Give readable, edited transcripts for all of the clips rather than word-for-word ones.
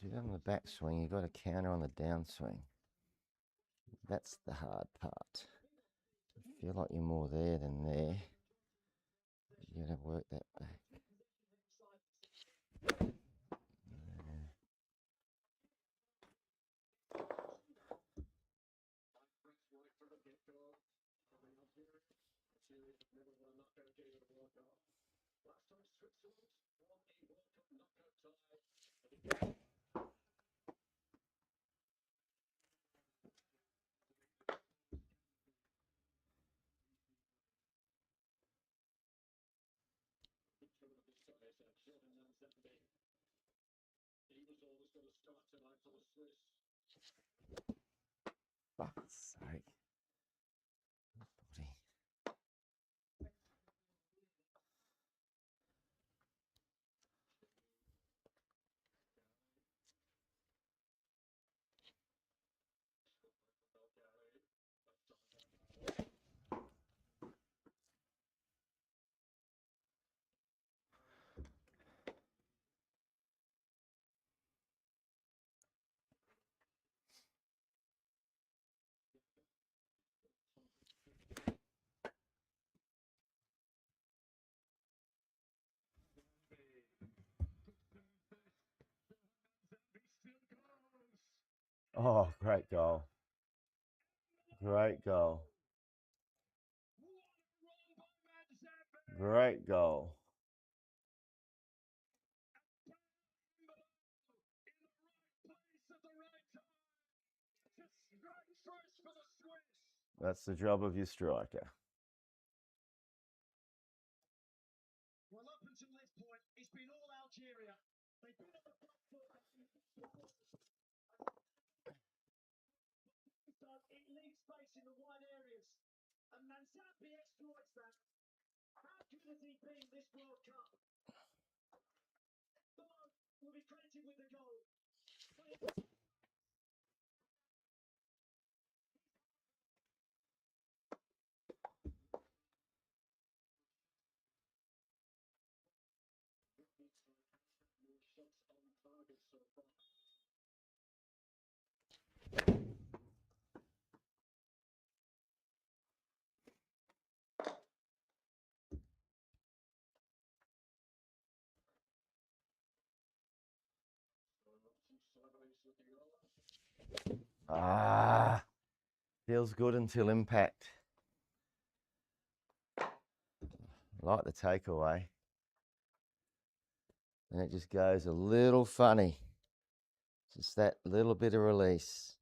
Do that on the backswing, you've got to counter on the downswing. That's the hard part. You feel like you're more there than there. You got to work that back. Fuck's sake. Body. Oh, great goal. Great goal. Great goal. That's the job of your striker. Well, up until this point, it's been all Algeria. They've been on the front foot. It leaves space in the wide areas, and Manzambi exploits that. How good has he been this World Cup? Bob will be credited with the goal. Feels good until impact. Like the takeaway. And it just goes a little funny. Just that little bit of release.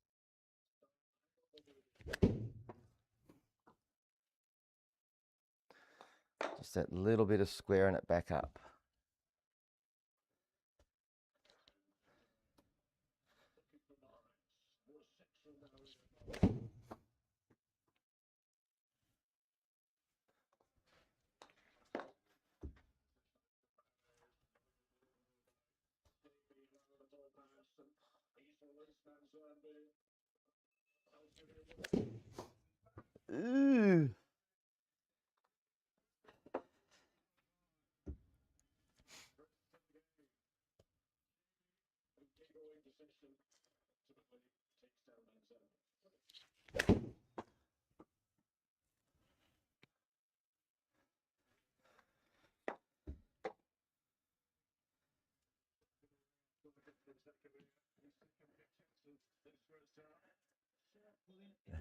Just that little bit of squaring it back up. Ooh.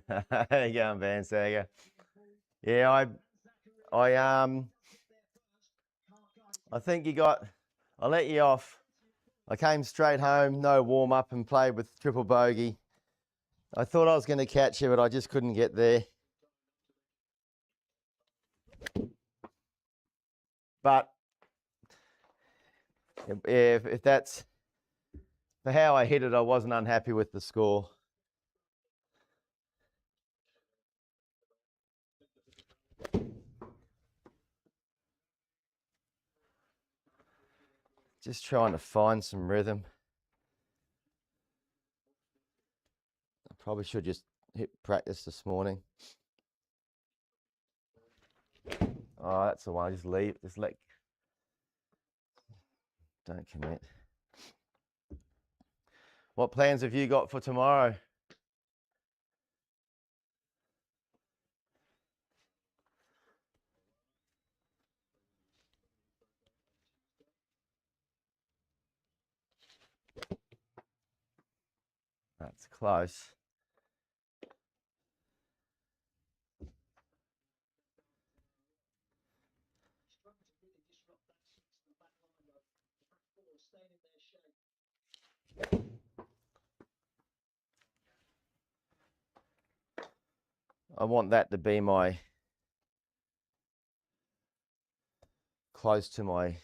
How you going, Van Sager? Yeah, I think you got. I let you off. I came straight home, no warm up, and played with triple bogey. I thought I was going to catch you, but I just couldn't get there. But if that's for how I hit it, I wasn't unhappy with the score. Just trying to find some rhythm. I probably should just hit practice this morning. Oh, that's the one. Just leave. Just let. Don't commit. What plans have you got for tomorrow? That's close. I want that to be my close to my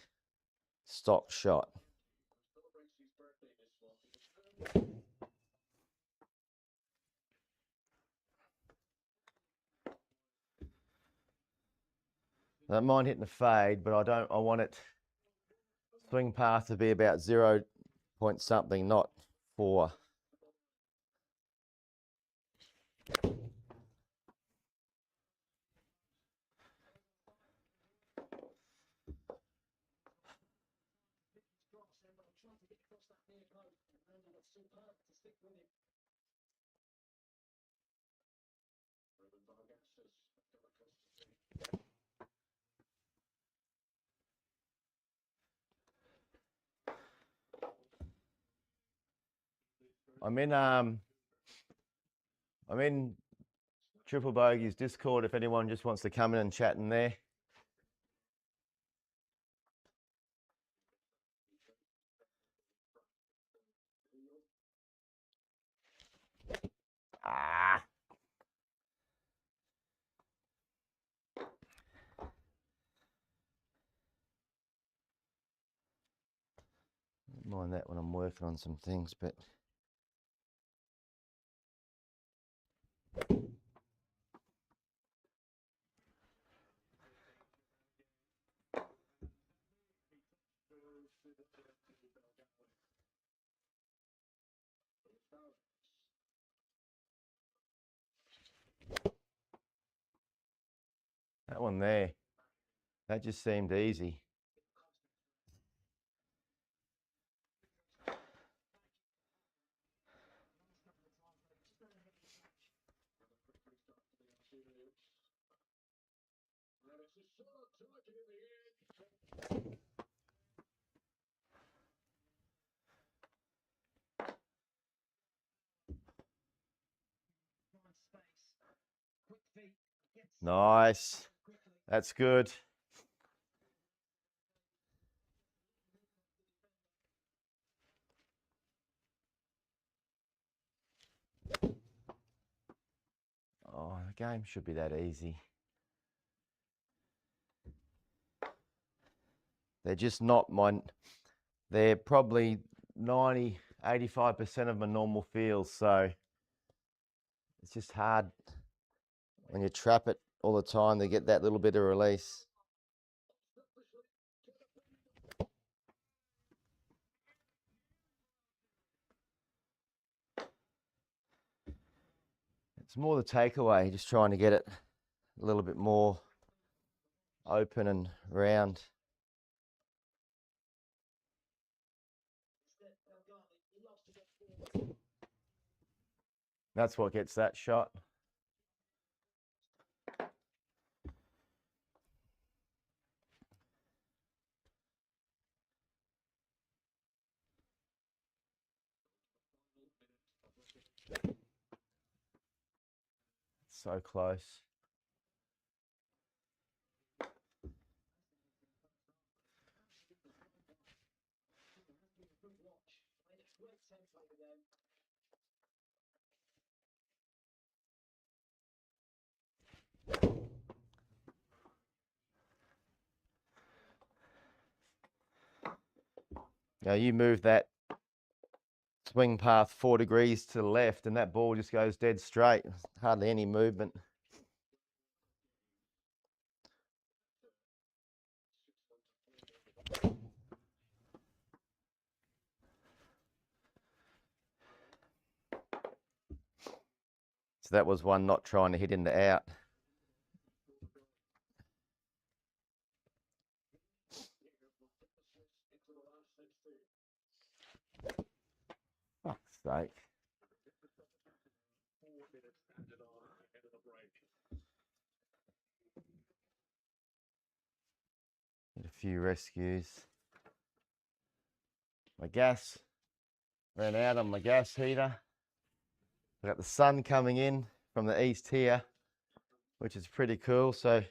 stock shot. I don't mind hitting the fade, but I want it swing path to be about 0 point something, not 4. I'm in Triple Bogey's Discord if anyone just wants to come in and chat in there. Ah. Don't mind that when I'm working on some things, but that one there, that just seemed easy. Nice. That's good. Oh, the game should be that easy. They're just not mine. They're probably 90, 85% of my normal feels, so it's just hard when you trap it all the time to get that little bit of release. It's more the takeaway, just trying to get it a little bit more open and round. That's what gets that shot. So close. Now you move that swing path 4 degrees to the left and that ball just goes dead straight. Hardly any movement. So that was one not trying to hit into out. few rescues. My gas ran out on my gas heater. I got the sun coming in from the east here, which is pretty cool. So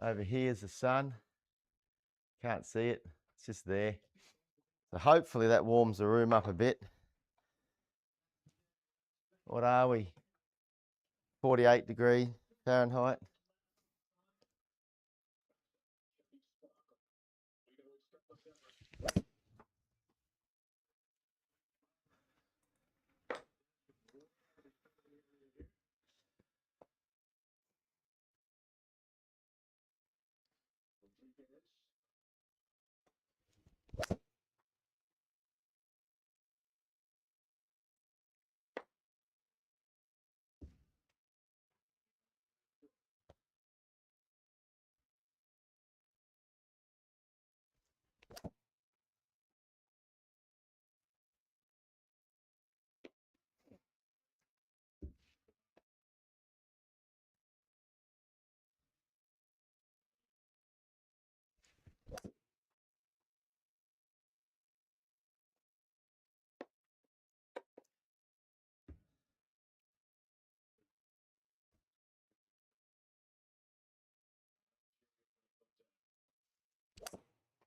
over here's the sun. Can't see it, it's just there. So hopefully that warms the room up a bit. What are we? 48 degrees Fahrenheit.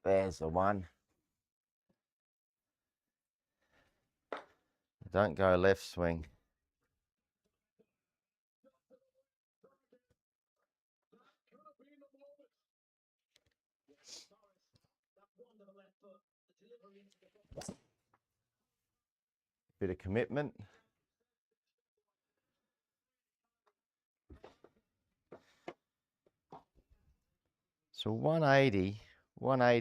There's the one. Don't go left swing. Bit of commitment. So 180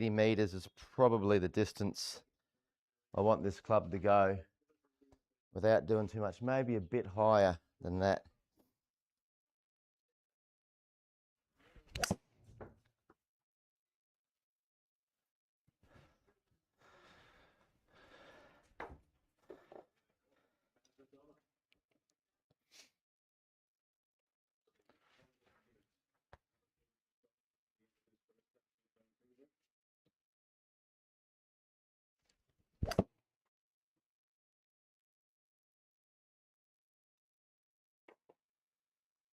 meters is probably the distance I want this club to go without doing too much, maybe a bit higher than that.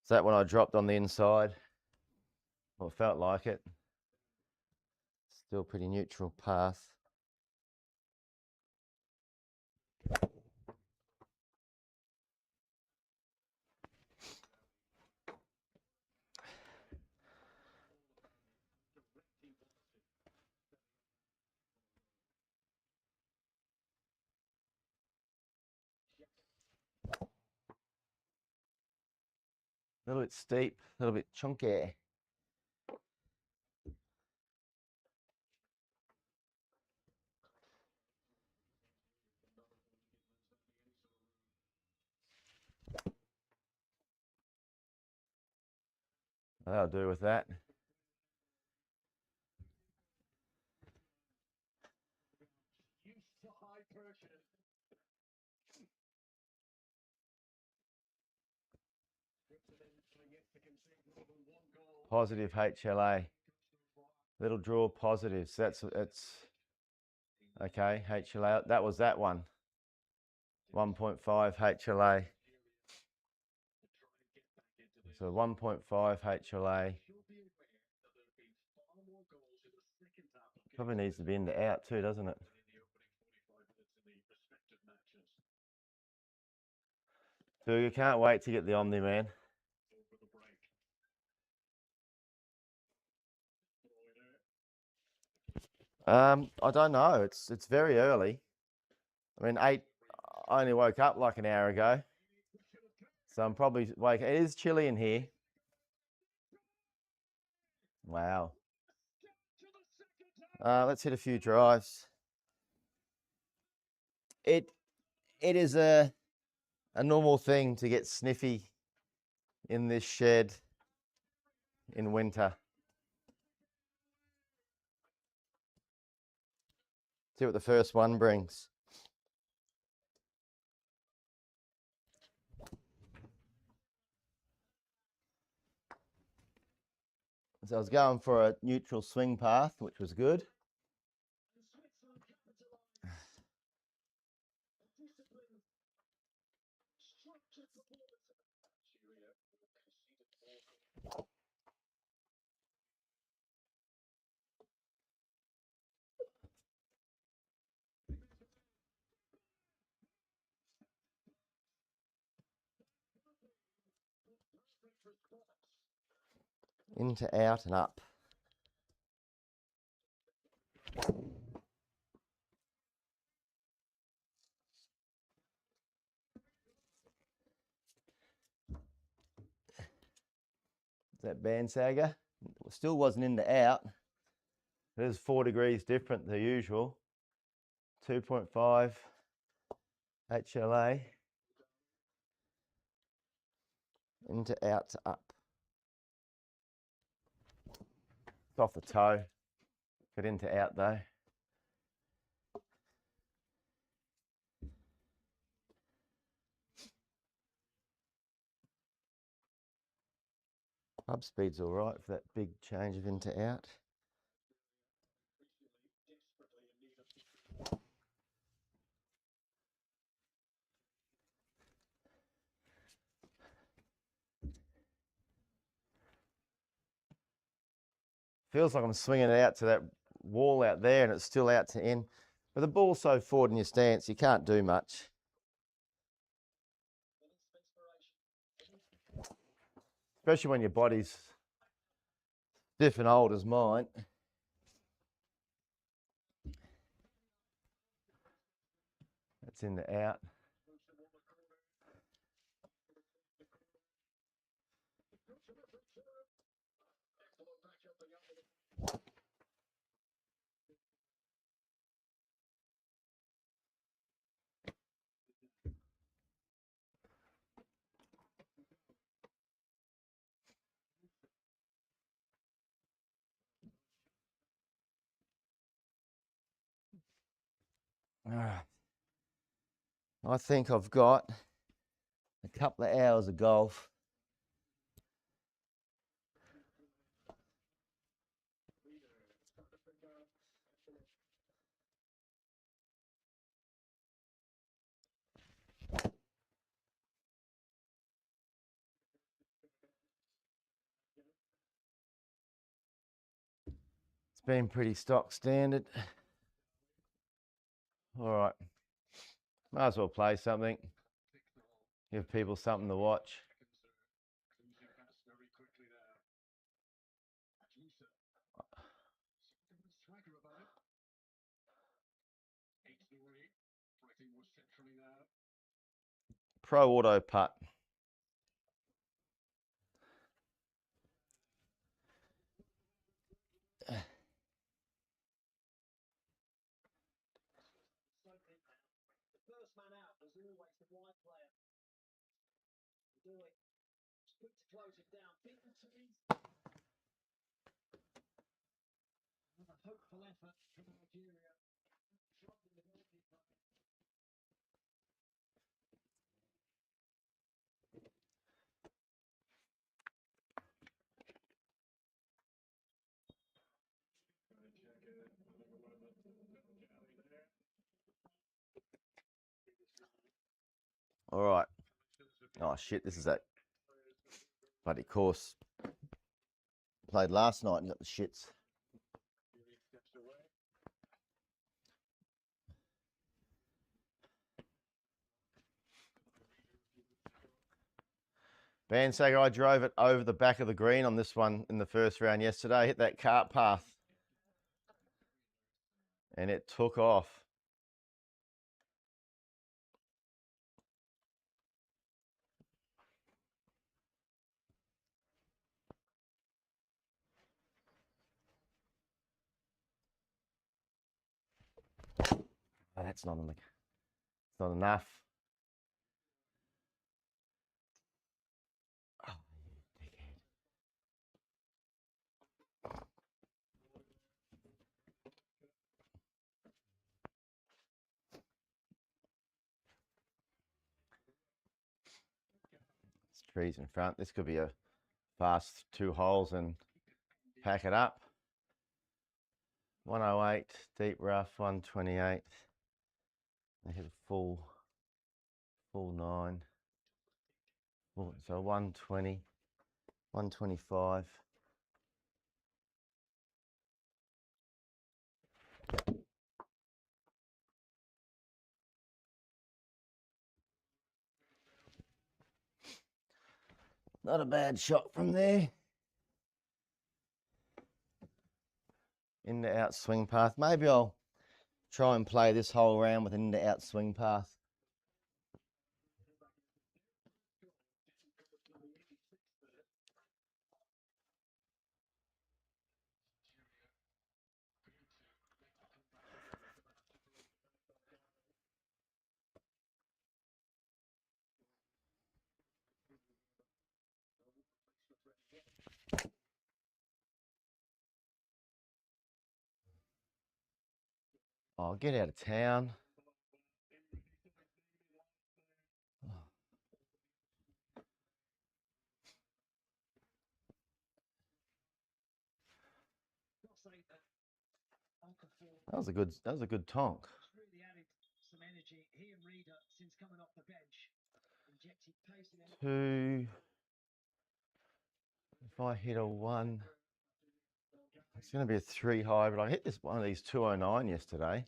Is that when I dropped on the inside? Well, it felt like it. Still pretty neutral path. A little bit steep, a little bit chunky. That'll do with that. Positive HLA. Little draw positives. That's okay. HLA. That was that one. 1.5 HLA. So 1.5 HLA. Probably needs to be in the out too, doesn't it? So you can't wait to get the Omni, man. I don't know. It's very early. I mean, I only woke up like an hour ago, so I'm probably wake. It is chilly in here. Wow. Let's hit a few drives. It is a normal thing to get sniffy in this shed in winter. See what the first one brings. So I was going for a neutral swing path, which was good. Into, out and up. That band sagger still wasn't into out. It is 4 degrees different than the usual. 2.5 HLA. Into, out to up. It's off the toe. Get into, out though. Club speed's all right for that big change of into, out. Feels like I'm swinging it out to that wall out there and it's still out to in. But the ball's so forward in your stance, you can't do much. Especially when your body's stiff and old as mine. That's in the out. All right. I think I've got a couple of hours of golf. It's been pretty stock standard. All right. Might as well play something. Give people something to watch. Pro auto putt. All right. Oh shit, this is that bloody course played last night and got the shits. Bandsager, I drove it over the back of the green on this one in the first round yesterday. Hit that cart path. And it took off. Oh, that's not enough. It's not enough. Oh, you dickhead. It's trees in front. This could be a fast 2 holes and pack it up. 108, deep rough, 128. I hit a full 9. So 120, 125. Not a bad shot from there. In the out swing path. Maybe I'll try and play this whole round with an in the out swing path. Oh, get out of town. That was a good tonk. Really added some energy. He and Reader, since coming off the bench, injected pace in. 2. If I hit a 1, it's going to be a 3 high, but I hit this one of these 209 yesterday.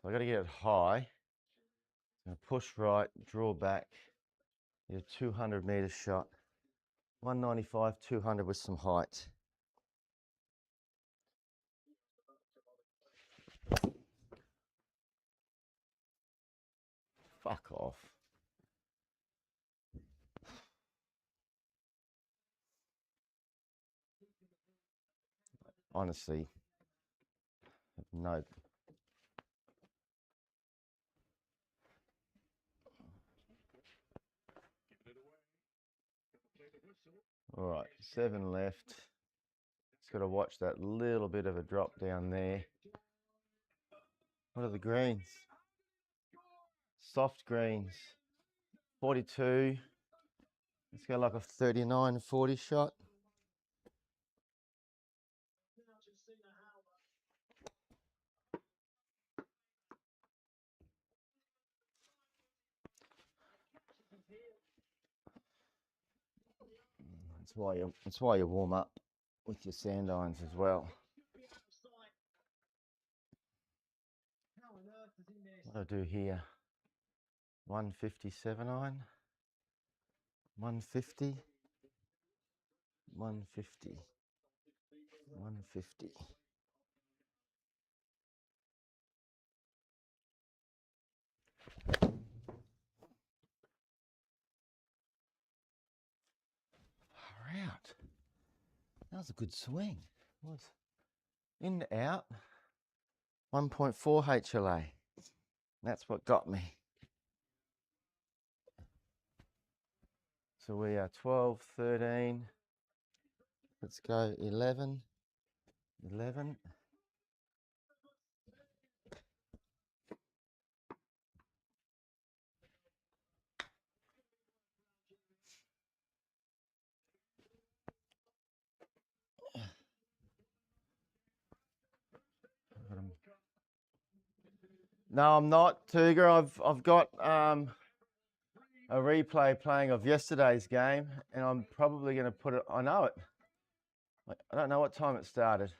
So I got to get it high. I'm going to push right, draw back, get a 200 meter shot. 195, 200 with some height. Fuck off. Honestly, no. All right, 7 left. Just got to watch that little bit of a drop down there. What are the greens? Soft greens. 42. Let's go like a 39, 40 shot. That's why you warm up with your sand irons as well. What do I do here? 157 iron. 150. 150. 150. Far out. That was a good swing. Was in out. 1.4 HLA. That's what got me. So we are 12, 13. Let's go 11. 11. No, I'm not, Tuger. I've got a replay playing of yesterday's game, and I'm probably going to put it. I know it. I don't know what time it started,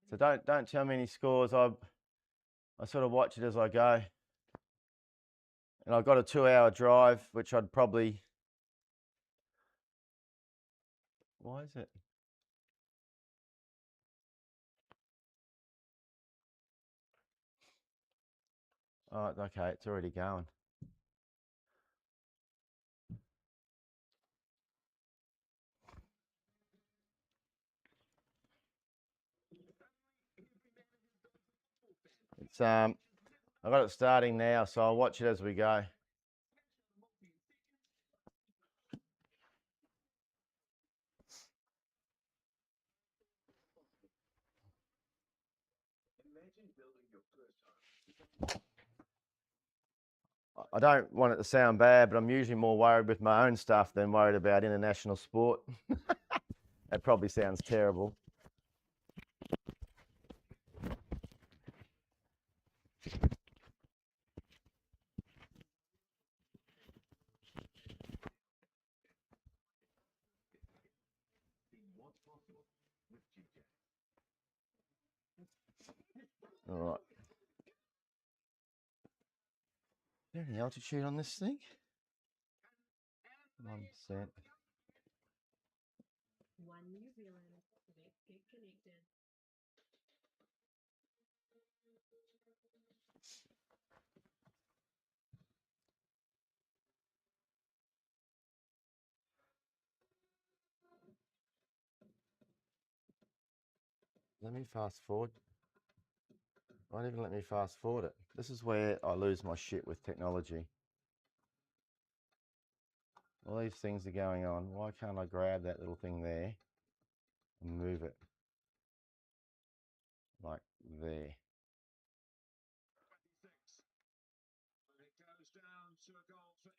so don't tell me any scores. I sort of watch it as I go, and I've got a 2-hour drive, which I'd probably. Why is it? Oh, okay, it's already going. It's I got it starting now, so I'll watch it as we go. I don't want it to sound bad, but I'm usually more worried with my own stuff than worried about international sport. That probably sounds terrible. All right. Is there any altitude on this thing? 1%. One New Zealand. Let's get connected. Let me fast forward. Won't even let me fast forward it. This is where I lose my shit with technology. All these things are going on. Why can't I grab that little thing there and move it like there? And it goes down to a goal for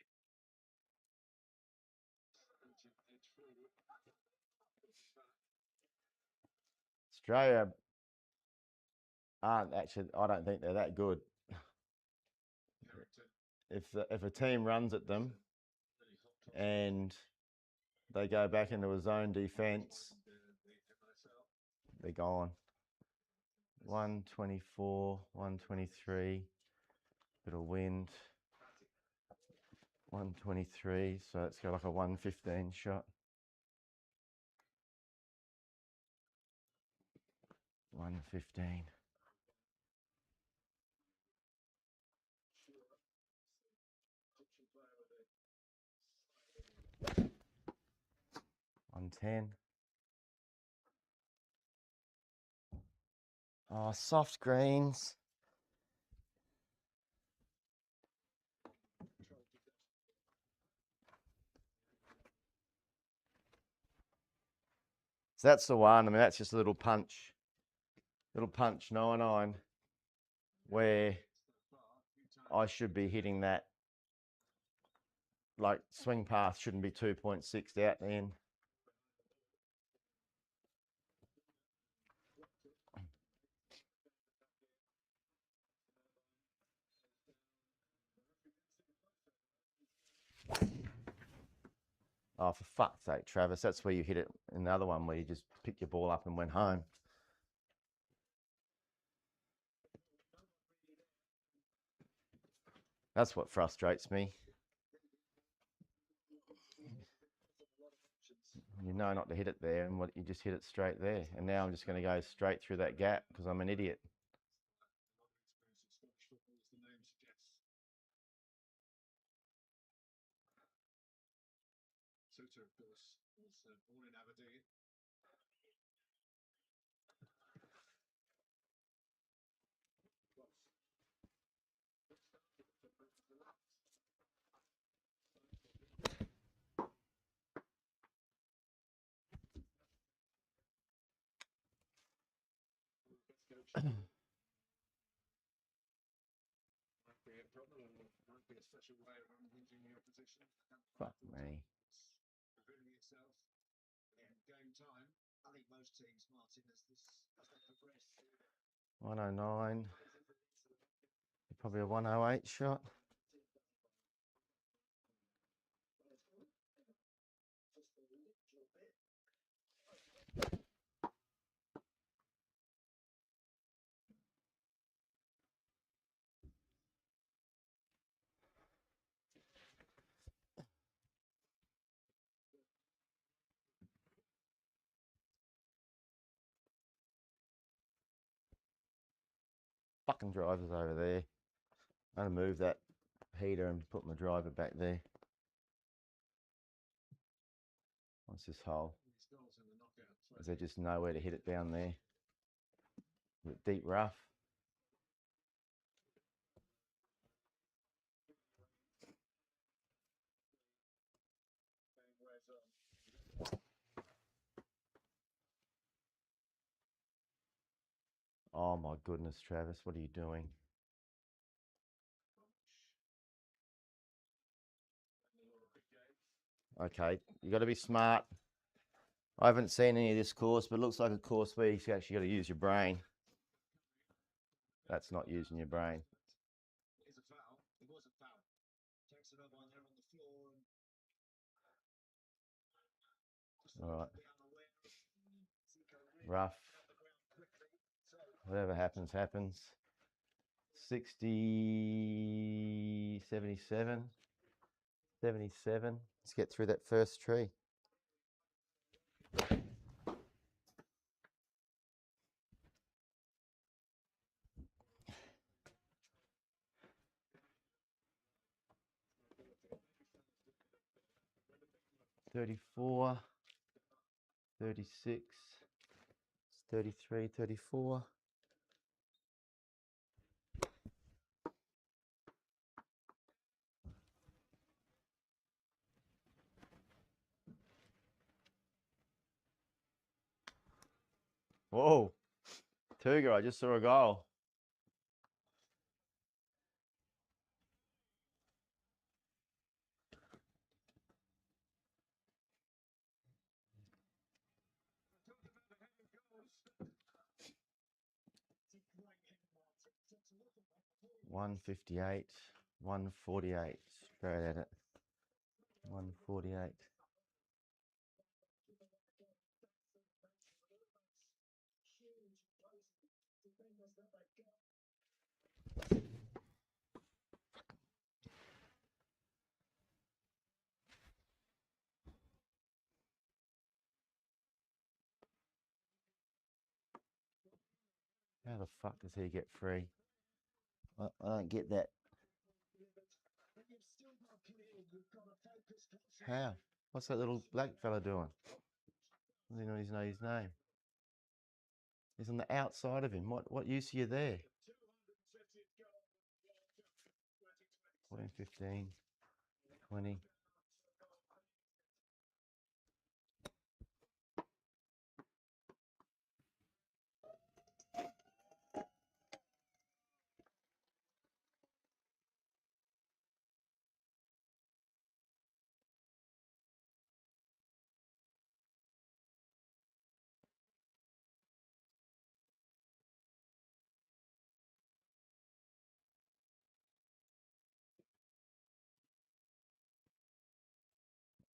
Australia aren't actually, I don't think they're that good. If a team runs at them and they go back into a zone defence, they're gone. 124, 123, bit of wind. 123, so it's got like a 115 shot. 115. On 10. Oh, soft greens. So that's the one. I mean, that's just a little punch 99, where I should be hitting that. Like swing path shouldn't be 2.6 out then. Oh, for fuck's sake, Travis, that's where you hit it in the other one where you just picked your ball up and went home. That's what frustrates me. You know not to hit it there, and what you just hit it straight there. And now I'm just going to go straight through that gap because I'm an idiot. Tutor, of course, was born in Aberdeen. Might be a problem, or might be a special way of unhinging the opposition. Fuck me. Revealing itself in game time. I think most teams, Martin, as they progress. 109. Probably a 108 shot. Fucking driver's over there. I'm going to move that heater and put my driver back there. What's this hole? Is there just nowhere to hit it down there? Deep rough. Oh my goodness, Travis, what are you doing? Okay, you got to be smart. I haven't seen any of this course, but it looks like a course where you actually got to use your brain. That's not using your brain. It's a foul. It was a foul. Takes another one there on the floor. All right. Rough. Whatever happens, happens. 60, 77, 77. Let's get through that first tree. $34, $36, $33, $34. Whoa, Tuga, I just saw a goal. $158, $148. Straight at it. $148. How the fuck does he get free? I don't get that. How? What's that little black fella doing? Doesn't know his name. He's on the outside of him. What use are you there? 14, 15, 20.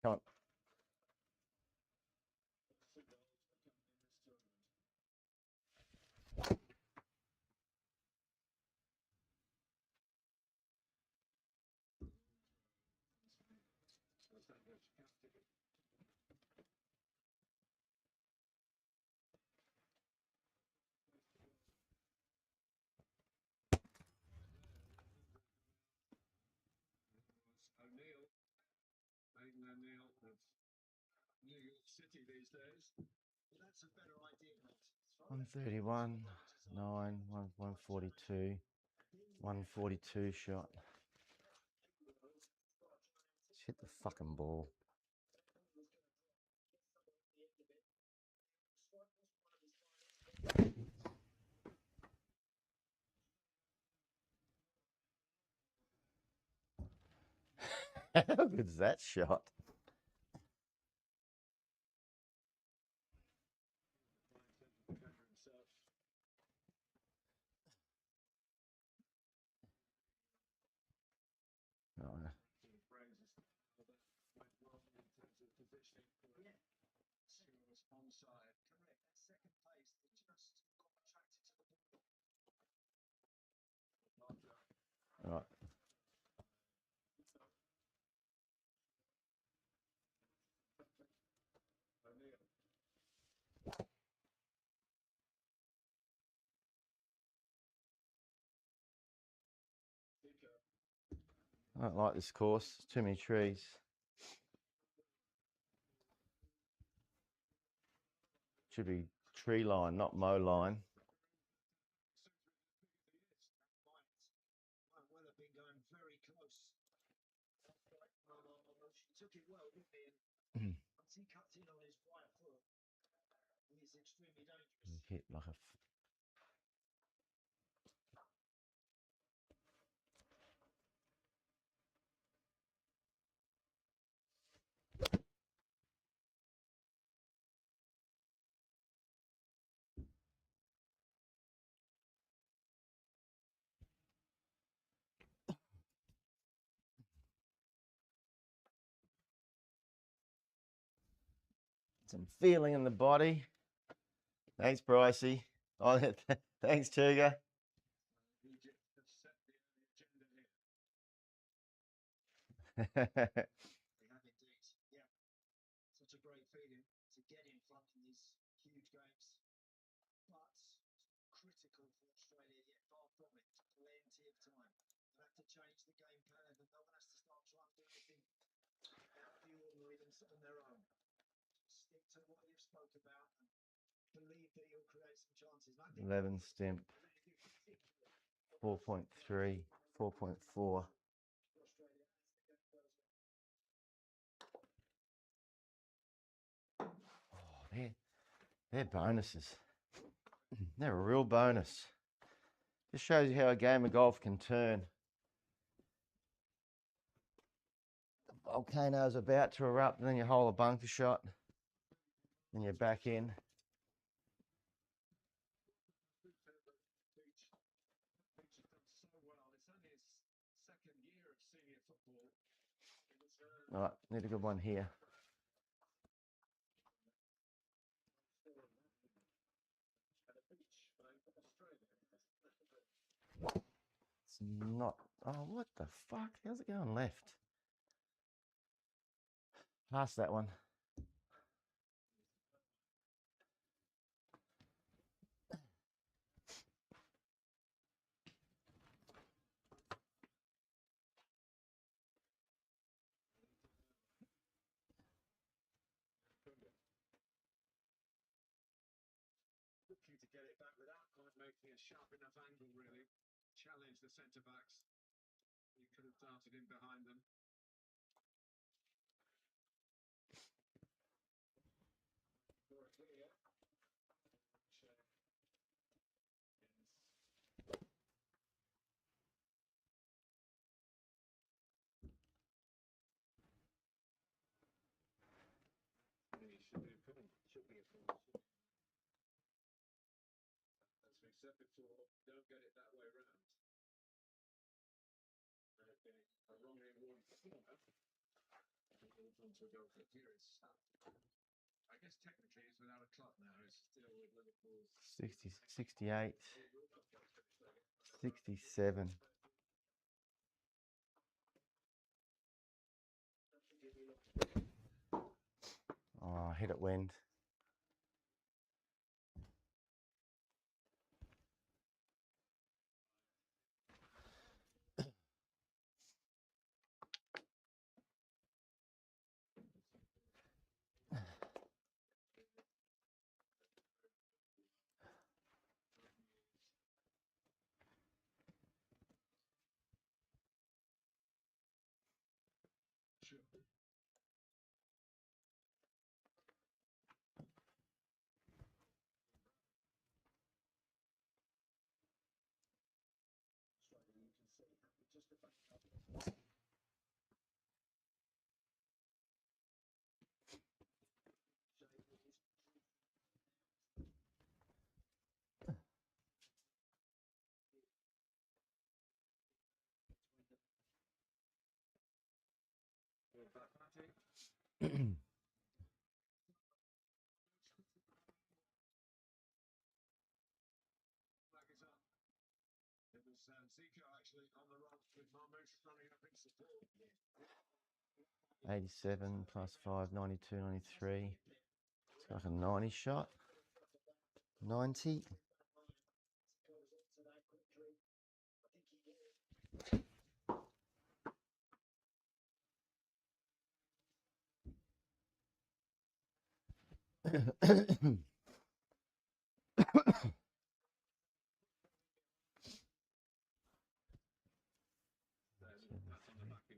Come on. O'Neill, Aidan O'Neill of New York City these days. Well, that's a better idea. 131, 9, 142, 142 shot. Just hit the fucking ball. How good's that shot? Oh, Onside. Correct. That second pace that just got attracted to the ball. all right. I don't like this course. It's too many trees. Should be tree line, not mow line. Might well have been going very close. She took it well, didn't he? And once he cuts in on his right foot, he's extremely dangerous. Hit like a Some feeling in the body. Thanks, Brycey. Oh, thanks, Tuga. We have indeed. Yeah. Such a great feeling to get in front in these huge games. But critical for Australia, yet far from it. Plenty of time. They'll have to change the game plan, and no one has to start trying to do anything out of the ordinary on their own. Stick to what you've spoke about and believe that you'll create some chances. 11 stimp. 4.3, 4.4. Oh, they're bonuses. They're a real bonus. Just shows you how a game of golf can turn. The volcano's about to erupt, and then you hole a bunker shot, and you're back in. All right, need a good one here. It's not. Oh, what the fuck? How's it going left? Pass that one. Looking to get it back without quite making a sharp enough angle, really. Challenge the centre backs. You could have darted in behind them. Should be a pull. As we've said before, don't get it that way round. A wrongly awarded corner. Onto a goal kick here. I guess technically it's without a club now. It's still with Liverpool's 60, 68, 67. Oh, hit it wind. Zico actually on the run with Marmoush running up in support. 87 plus 5, 92, 93. It's like a 90 shot. 90.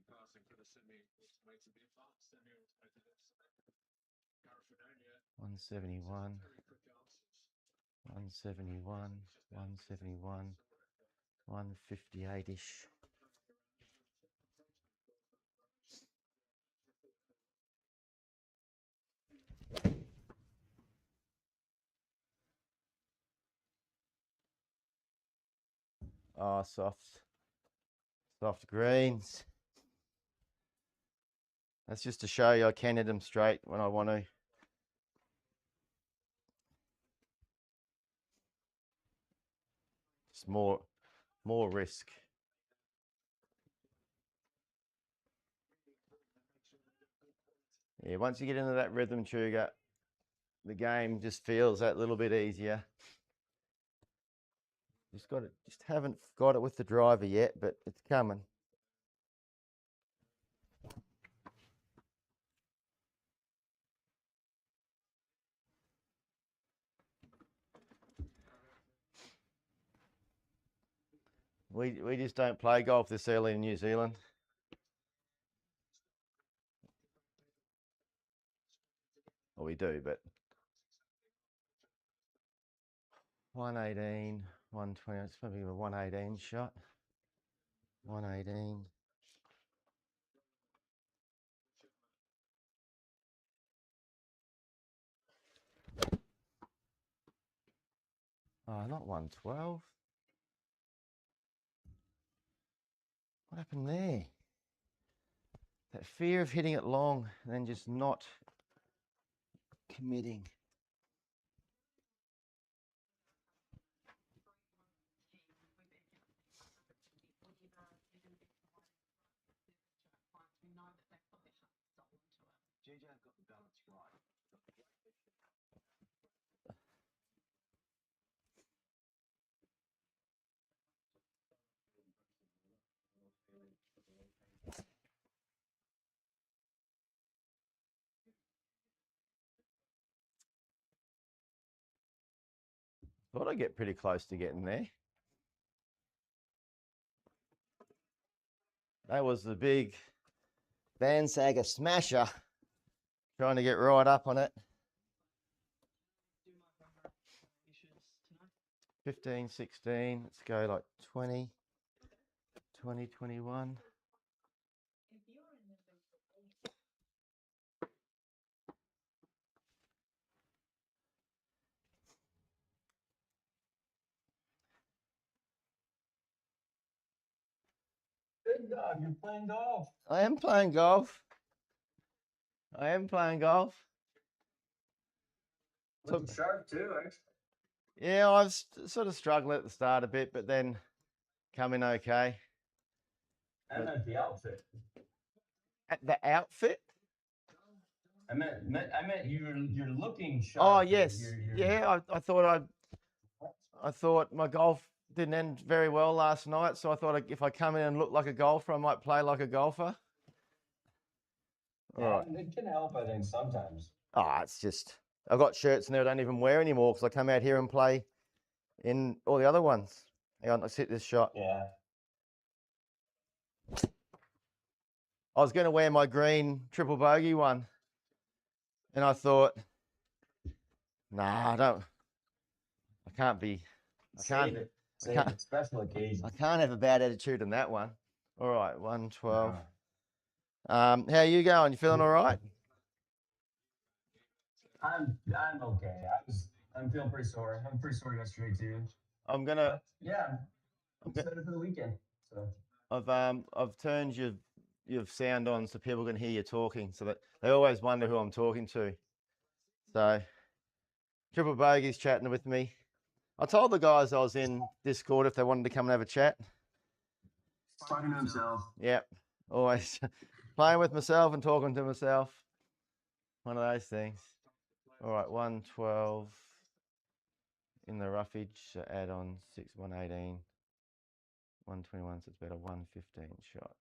Passing for the semi-automated advanced semi-automated 171, 171, 171, 158-ish. Oh, soft greens. That's just to show you I can hit them straight when I want to. just more risk. Yeah, once you get into that rhythm, Tuga, the game just feels that little bit easier. Just haven't got it with the driver yet, but it's coming. We just don't play golf this early in New Zealand. Well, we do, but 118, 120. It's probably a 118 shot. 118. Oh, not 112. What happened there? That fear of hitting it long and then just not committing. Thought I'd get pretty close to getting there. That was the big Van Sager smasher. Trying to get right up on it. 15, 16. Let's go like 20, 20, 21. Big dog, you're playing golf. I am playing golf. I am playing golf. Looking sharp too, actually. Yeah, I was sort of struggling at the start a bit, but then coming okay. I meant the outfit. At the outfit? I meant you're looking sharp. Oh yes, yeah. I thought my golf didn't end very well last night, so I thought if I come in and look like a golfer, I might play like a golfer. Yeah, right. It can help, I think, sometimes. Oh, it's just I've got shirts in there I don't even wear anymore because I come out here and play in all the other ones. Hang on, let's hit this shot. Yeah. I was going to wear my green triple bogey one, and I thought, nah, I can't be. Save it. Special occasion. I can't have a bad attitude in that one. All right, 112. How are you going? You feeling all right? I'm okay. I'm feeling pretty sore. I'm pretty sore yesterday too. I'm gonna. Yeah, I'm excited for the weekend. So I've turned your sound on so people can hear you talking, so that they always wonder who I'm talking to. So Triple Bogey's chatting with me. I told the guys I was in Discord if they wanted to come and have a chat. Talking to himself. Yep, always playing with myself and talking to myself. One of those things. All right, 112 in the roughage. So add on 118, 121. So it's about a 115 shot.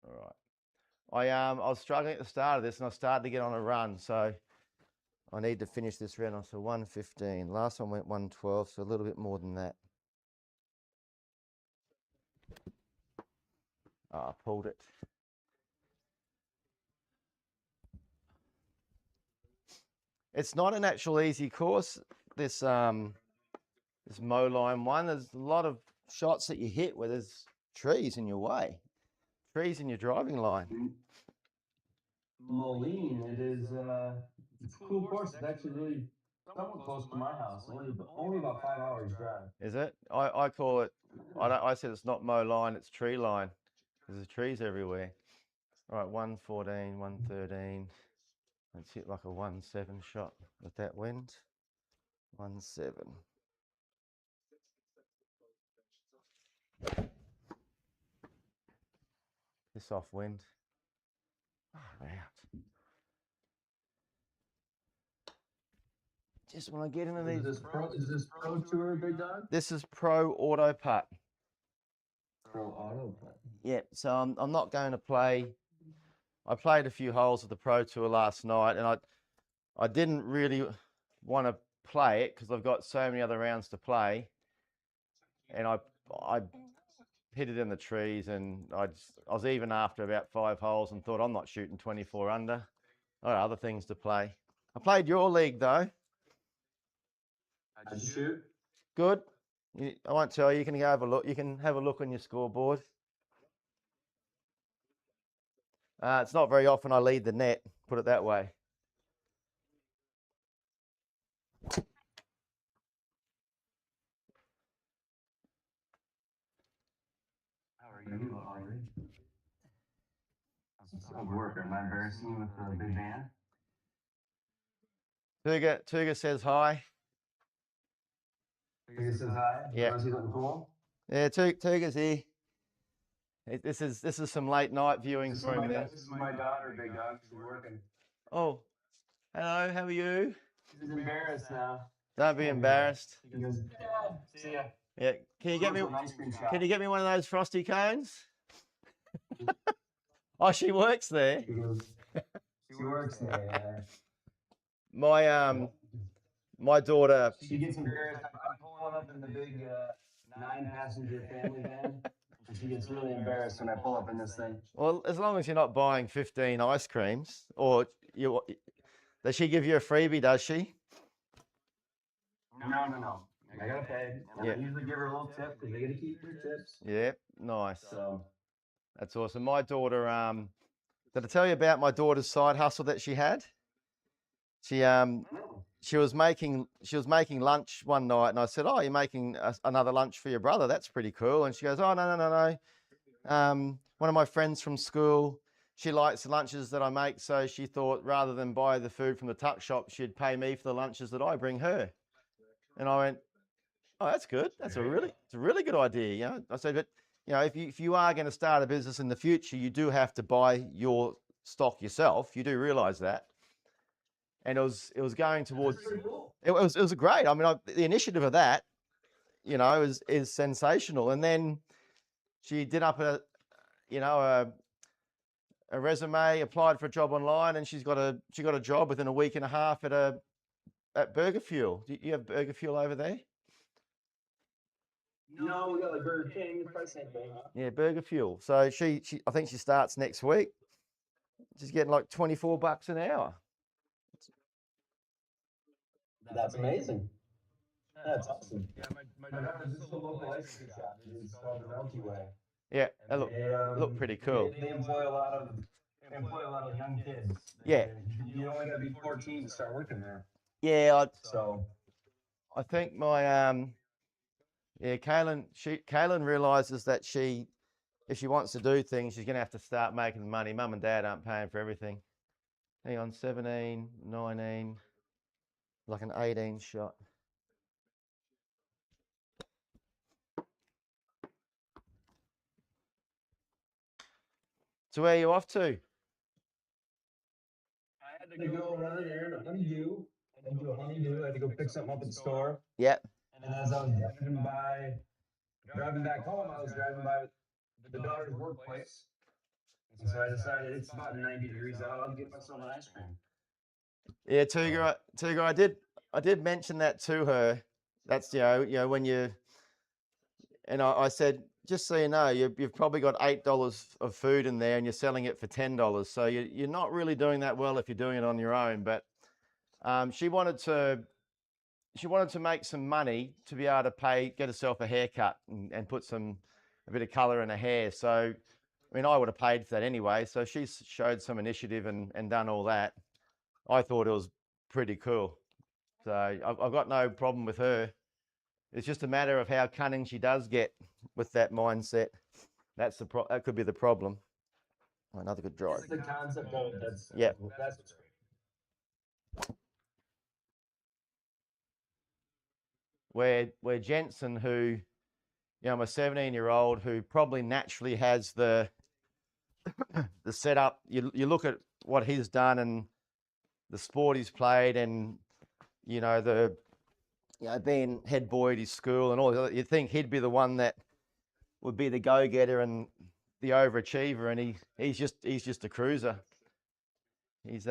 All right. I was struggling at the start of this, and I started to get on a run, so I need to finish this round off. So 115. Last one went 112, so a little bit more than that. Oh, I pulled it. It's not an actual easy course. This mow line one. There's a lot of shots that you hit where there's trees in your way, trees in your driving line. Moline, it is. It's a cool course. It's actually really somewhat close to my house. Only about 5 hours drive. Is it? I call it. I said it's not mow line. It's tree line. There's trees everywhere. All right, 114, 113. Let's hit like a 1-7 shot with that wind. 1-7. Piss off, wind. Far out. Just when I get into these. Is this pro tour, Big Dog? This is pro auto putt. Pro auto putt. Yeah, so I'm not going to play. I played a few holes of the Pro Tour last night, and I didn't really want to play it because I've got so many other rounds to play, and I hit it in the trees, and I was even after about 5 holes and thought I'm not shooting 24 under. I got other things to play. I played your league though. How'd you shoot? Good. I won't tell you. You can have a look. You can have a look on your scoreboard. It's not very often I lead the net, put it that way. How are you, Ari? How's work? Am I embarrassing you with the big man? Tuga says hi. Tuga says hi. Yeah. How's he looking cool? Yeah, Tuga's here. This is some late night viewing for him. This is my daughter, Big Dog. She's working. Oh, hello. How are you? She's embarrassed now. Don't be embarrassed. He goes, Dad, see ya. Yeah. Can you get me? Can you get me one of those frosty cones? Oh, she works there. She works there. My daughter. She gets embarrassed. I'm pulling up in the big 9-passenger family van, and she gets really embarrassed when I pull up in this thing. Well, as long as you're not buying 15 ice creams, or does she give you a freebie? Does she? No. I gotta pay. And I usually give her a little tip because they get to keep their tips. Yep, nice. So that's awesome. My daughter. Did I tell you about my daughter's side hustle that she had? She was making lunch one night, and I said, "Oh, you're making another lunch for your brother? That's pretty cool." And she goes, "Oh, no. One of my friends from school, she likes the lunches that I make, so she thought rather than buy the food from the tuck shop, she'd pay me for the lunches that I bring her." And I went, "Oh, that's good. It's a really good idea." You know, I said, "But you know, if you are going to start a business in the future, you do have to buy your stock yourself. You do realize that." And it was going towards. It was great. I mean, the initiative of that, you know, is sensational. And then she did up a resume, applied for a job online, and she got a job within a week and a half at Burger Fuel. Do you have Burger Fuel over there? no, we got like Burger King. It's probably the same thing. Yeah, Burger Fuel. So I think she starts next week. She's getting like $24 an hour. That's amazing. That's awesome. Yeah, my daughter's just a local ice cream shop. It's called the Milky Way. Yeah, they look pretty cool. They employ a lot of young kids. Yeah. You only got to be 14 to start working there. Yeah. I think my Kaylin realizes that if she wants to do things, she's going to have to start making money. Mum and Dad aren't paying for everything. Hang on, 17, 19, like an 18 shot. So where are you off to? had to go run an errand, a honeydew. I had to do a honeydew. I had to go pick something up at the store. Yep. And as I was driving back home, I was driving by the daughter's workplace. And so I decided it's about 90 degrees out. I'll get myself an ice cream. Yeah, Tuga, I did mention that to her. That's when you. And I said, just so you know, you've probably got $8 of food in there, and you're selling it for $10. So you're not really doing that well if you're doing it on your own. But she wanted to make some money to be able to get herself a haircut and put a bit of color in her hair. So, I mean, I would have paid for that anyway. So she showed some initiative and done all that. I thought it was pretty cool. So I've got no problem with her. It's just a matter of how cunning she does get with that mindset. That could be the problem. Oh, another good drive. It's the concept of it. That's what's great. Where Jensen, who you know, I'm a 17-year-old who probably naturally has the setup. You look at what he's done and the sport he's played, and you know being head boy at his school and all. You'd think he'd be the one that would be the go-getter and the overachiever, and he's just a cruiser. He's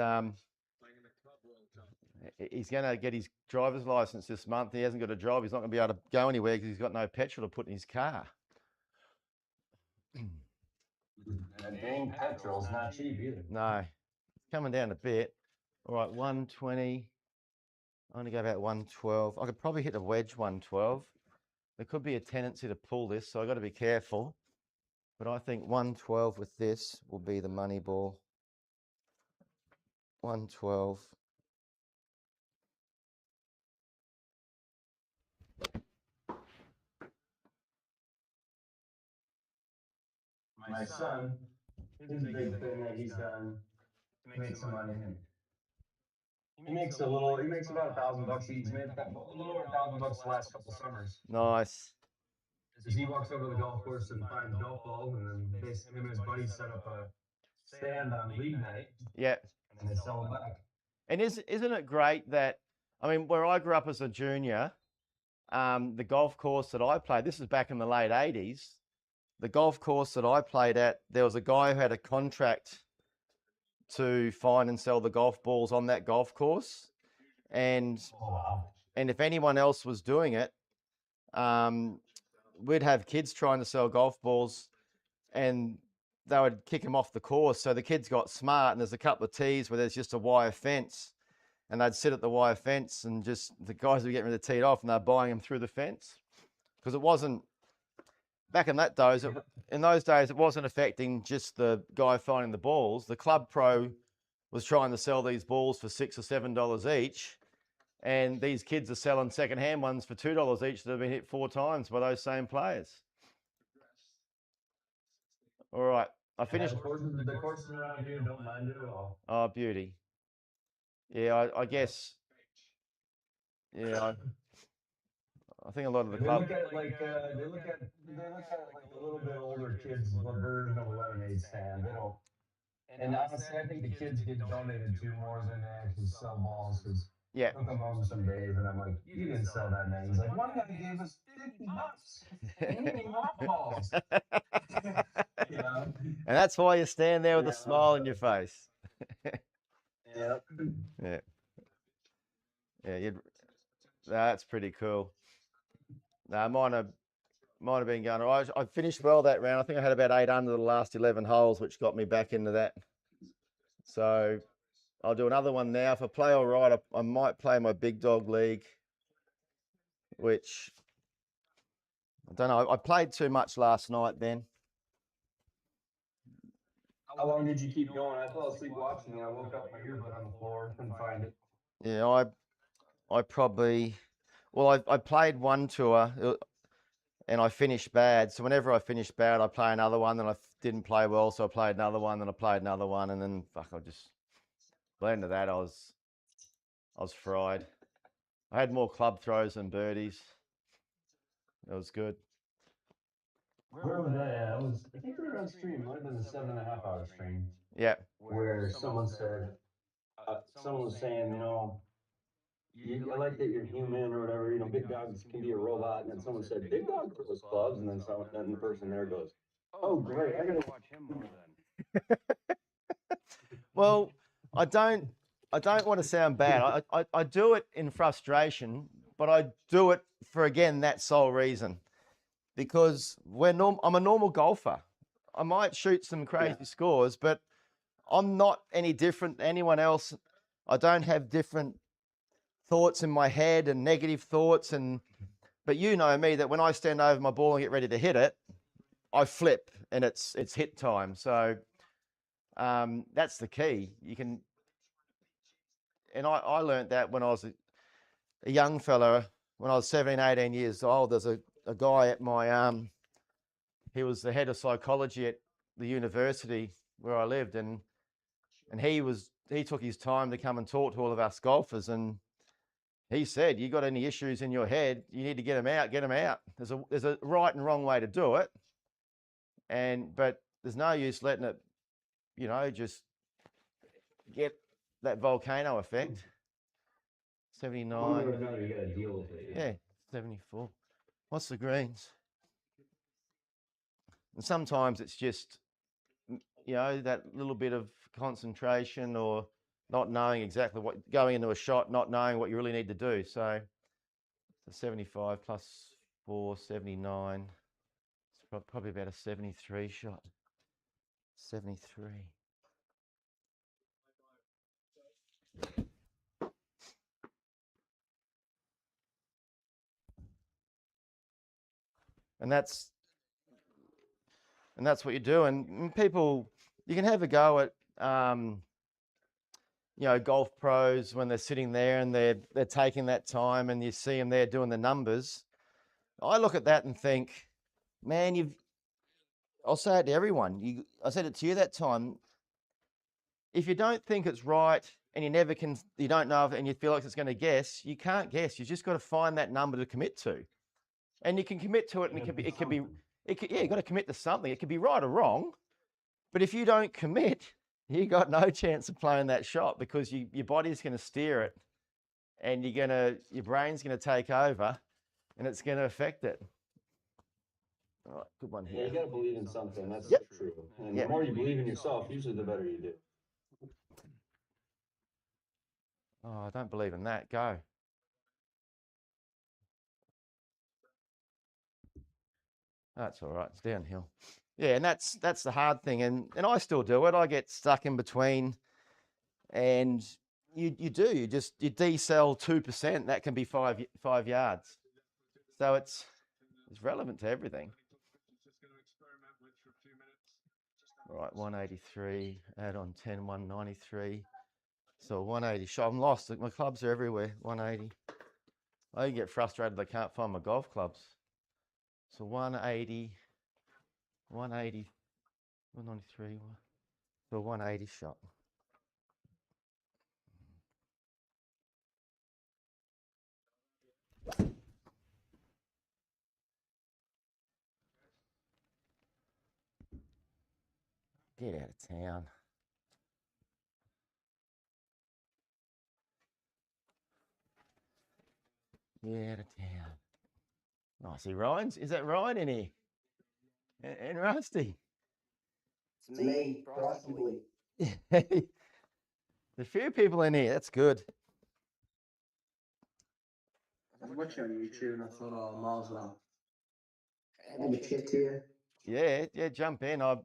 going to get his driver's license this month. He hasn't got a job. He's not going to be able to go anywhere because he's got no petrol to put in his car. That dang petrol's not cheap either. No, it's coming down a bit. All right, 120. I only go about 112. I could probably hit a wedge 112. There could be a tendency to pull this, so I've got to be careful. But I think 112 with this will be the money ball. 112. My son, his big thing that he's done to make some money. He makes about $1,000. He's made a little over $1,000 the last couple summers. Nice. Because he walks over to the golf course and finds golf balls, and then him and his buddies set up a stand on league night. Yeah. And they sell them back. And isn't it great that, I mean, where I grew up as a junior, the golf course that I played, this is back in the late 80s, the golf course that I played at, there was a guy who had a contract to find and sell the golf balls on that golf course. And, and if anyone else was doing it, we'd have kids trying to sell golf balls and they would kick them off the course. So the kids got smart, and there's a couple of tees where there's just a wire fence, and they'd sit at the wire fence, and just the guys would get ready to tee it off, and they're buying them through the fence. Because it wasn't, back in those days, it wasn't affecting just the guy finding the balls. The club pro was trying to sell these balls for $6 or $7 each, and these kids are selling secondhand ones for $2 each that have been hit 4 times by those same players. All right, I finished. The courses around here don't mind it at all. Oh, beauty. Yeah, I guess. Yeah, I think a lot of the club. They look at like a little bit older kids' version of a lemonade stand. They don't. And honestly, I think the kids get donated to more than they actually sell balls. Because Yeah. I'll come home some days and I'm like, you didn't sell that many. He's like, one guy gave us $50. And he didn't want balls. Yeah. And that's why you stand there with a smile on your face. Yeah. Yeah. Yeah, that's pretty cool. No, mine have been going all right. I finished well that round. I think I had about 8 under the last 11 holes, which got me back into that. So I'll do another one now. If I play all right, I might play my big dog league, which I don't know. I played too much last night, Ben. How long did you keep going? I fell asleep watching and I woke up, my earbud on the floor, couldn't find it. Yeah, I probably, well, I played one tour and I finished bad. So whenever I finished bad, I play another one. Then I didn't play well, so I played another one. Then I played another one, and then fuck, I just, by the end of that, I was fried. I had more club throws than birdies. It was good. Where was that at? I think we were on stream. It might have been the 7.5 hour stream. Yeah. Where someone said, someone was saying, you know, I like that you're human or whatever, you know, big dogs can be a robot. And then someone said, big dog throws clubs. And then the person there goes, oh, great. I gotta watch him more then. Well, I don't want to sound bad. I do it in frustration, but I do it for, again, that sole reason. Because I'm a normal golfer. I might shoot some crazy scores, but I'm not any different than anyone else. I don't have different thoughts in my head and negative thoughts. But you know me, that when I stand over my ball and get ready to hit it, I flip and it's hit time. So that's the key. You can, and I learned that when I was a young fella, when I was 17, 18 years old. There's a guy at my, he was the head of psychology at the university where I lived, and he took his time to come and talk to all of us golfers, and he said, you got any issues in your head, you need to get them out, get them out. There's a right and wrong way to do it. But there's no use letting it, just get that volcano effect. 79. One way or another, you got to deal with it. Yeah, 74. What's the greens? And sometimes it's just, that little bit of concentration or not knowing exactly what, going into a shot, not knowing what you really need to do. So 75 plus 4, 79. It's probably about a 73 shot. 73. And that's what you do. And people, you can have a go at, golf pros when they're sitting there and they're taking that time and you see them there doing the numbers. I look at that and think, man, I'll say it to everyone. I said it to you that time. If you don't think it's right and you don't know and you feel like it's going to guess, you can't guess. You just got to find that number to commit to. And you can commit to it and you got to commit to something. It could be right or wrong. But if you don't commit, you got no chance of playing that shot because your body's going to steer it and your brain's going to take over and it's going to affect it. All right, good one here. Yeah, you got to believe in something. That's true. And the more you believe in yourself, usually the better you do. Oh, I don't believe in that. Go. That's all right. It's downhill. Yeah, and that's the hard thing. And I still do it. I get stuck in between. And you decel 2%. That can be 5 yards. So it's relevant to everything. All right, 183. Add on 10, 193. So 180 shot. I'm lost. My clubs are everywhere. 180. I get frustrated I can't find my golf clubs. So 180, 193. So 180 shot. Get out of town. Get out of town. Oh, see, Ryan's. Is that Ryan in here? And Rusty. It's me, Bryson. There's a few people in here. That's good. I was watching on YouTube and I thought, oh, might as well have a chat to you. Yeah, jump in. I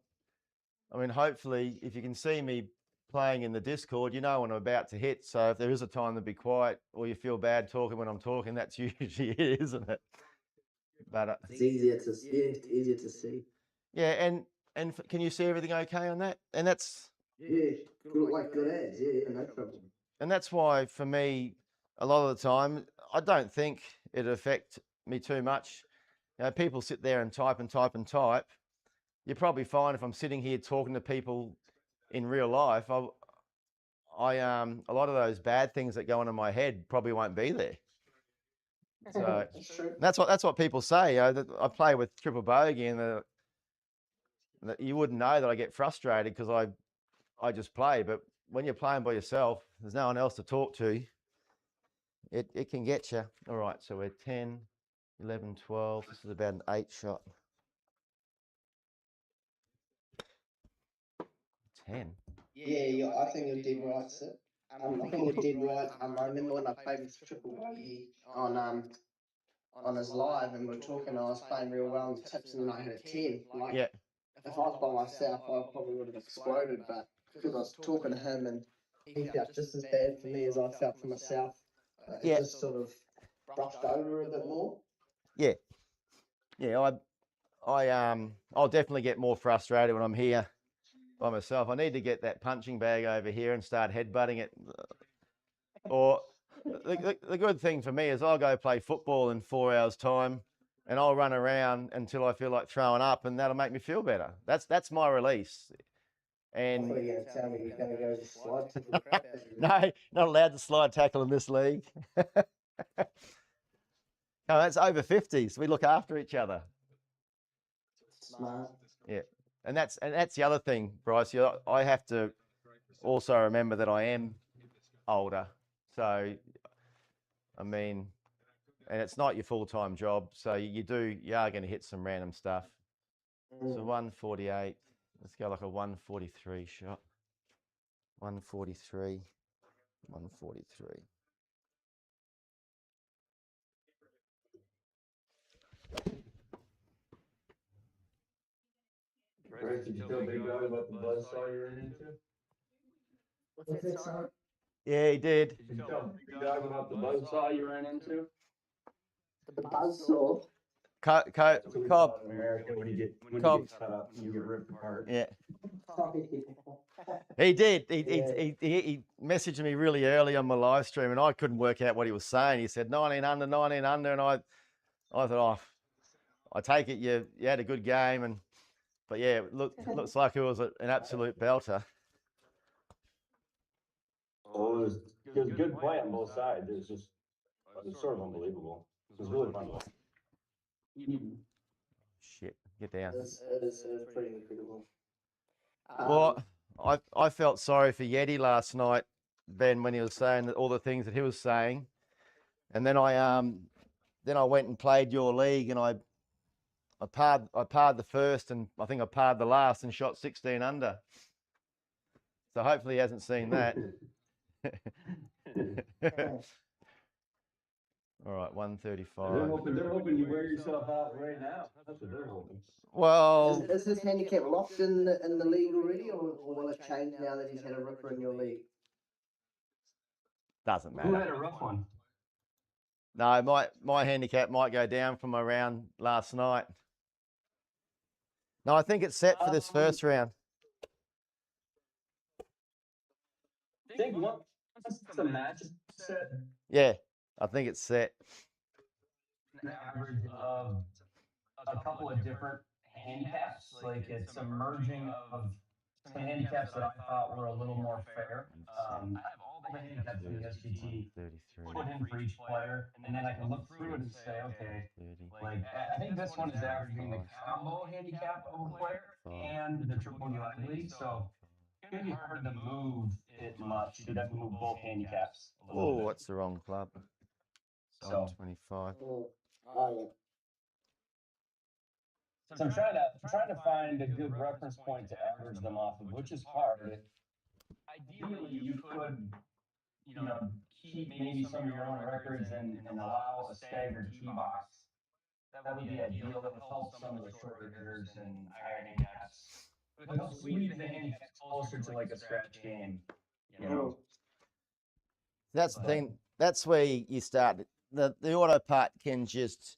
mean, hopefully, if you can see me playing in the Discord, you know when I'm about to hit. So if there is a time to be quiet or you feel bad talking when I'm talking, that's usually it, isn't it? But it's easier to see. Yeah, and can you see everything okay on that? And that's good ads. Yeah, no problem. And that's why, for me, a lot of the time, I don't think it'd affect me too much. People sit there and type and type and type. You're probably fine if I'm sitting here talking to people in real life. A lot of those bad things that go on in my head probably won't be there. So that's what people say. I play with triple bogey, and you wouldn't know that I get frustrated because I just play. But when you're playing by yourself, there's no one else to talk to. It can get you. All right, so we're 10, 11, 12. This is about an 8 shot. 10. Yeah, I think you did right, sir. I think you did right. I remember when I played with Triple Bogey on his live and we were talking, I was playing real well in tips and then I hit a 10. If I was by myself, I probably would have exploded, but because I was talking to him and he felt just as bad for me as I felt for myself, it just sort of brushed over a bit more. Yeah. I'll definitely get more frustrated when I'm here by myself. I need to get that punching bag over here and start headbutting it. Or the good thing for me is I'll go play football in 4 hours' time and I'll run around until I feel like throwing up, and that'll make me feel better. That's my release. And I thought you were going to tell me you're going to go slide tackle. No, not allowed to slide tackle in this league. No, that's over 50s. We look after each other. Smart. Yeah, and that's the other thing, Bryce. I have to also remember that I am older. So, I mean, and it's not your full-time job, so you are going to hit some random stuff. So 148. Let's go like a 143 shot. 143. 143. Bryce, did you tell Big Dog about the buzzsaw you ran into? What's that, sorry? Yeah, he did. Did you tell Big Dog about the buzzsaw you ran into? The buzzsaw. Cobb. That's what we call it in America when you get cut up and you get ripped apart. Yeah. Sorry. He did. Yeah. He messaged me really early on my live stream, and I couldn't work out what he was saying. He said 19 under, 19 under, and I thought, oh, I take it you had a good game, but yeah, it looks like it was an absolute belter. Well, it was good play on both sides. It was sort of unbelievable. It was really fun to watch. Shit, get down. It is pretty incredible. Well, I felt sorry for Yeti last night, Ben, when he was saying all the things that he was saying, and then I went and played your league, and I parred the first, and I think I parred the last, and shot 16 under. So hopefully he hasn't seen that. All right, 135. They're hoping you wear yourself out right now. That's what they're hoping. Well, Is his handicap locked in the league already, or will it change now that he's had a ripper in your league? doesn't Who had matter. a rough one? No, my handicap might go down from my round last night. No, I think it's set for this first round. I think once the match is set, Yeah, I think it's set. an average of a couple of different handicaps. Like it's a merging of some handicaps that I thought were a little more fair. I have all the handicaps in the SGT put in for each player, and then I can look through it and say, okay, like I think this one is averaging the combo handicap of a player and the triple Uni league. So it's gonna be hard to move it much. You'd have to move both handicaps a little Oh, bit. what's the wrong club? So 125. Oh, yeah. So I'm trying to find a good reference point to average them off of, which is hard. Ideally, you could, keep maybe some of your own records and allow a staggered tee box. That would be ideal. That would help some of the shorter hitters and higher handicaps. It would help squeeze the handicaps closer to like a scratch game, That's the thing. That's where you start. The auto putt can just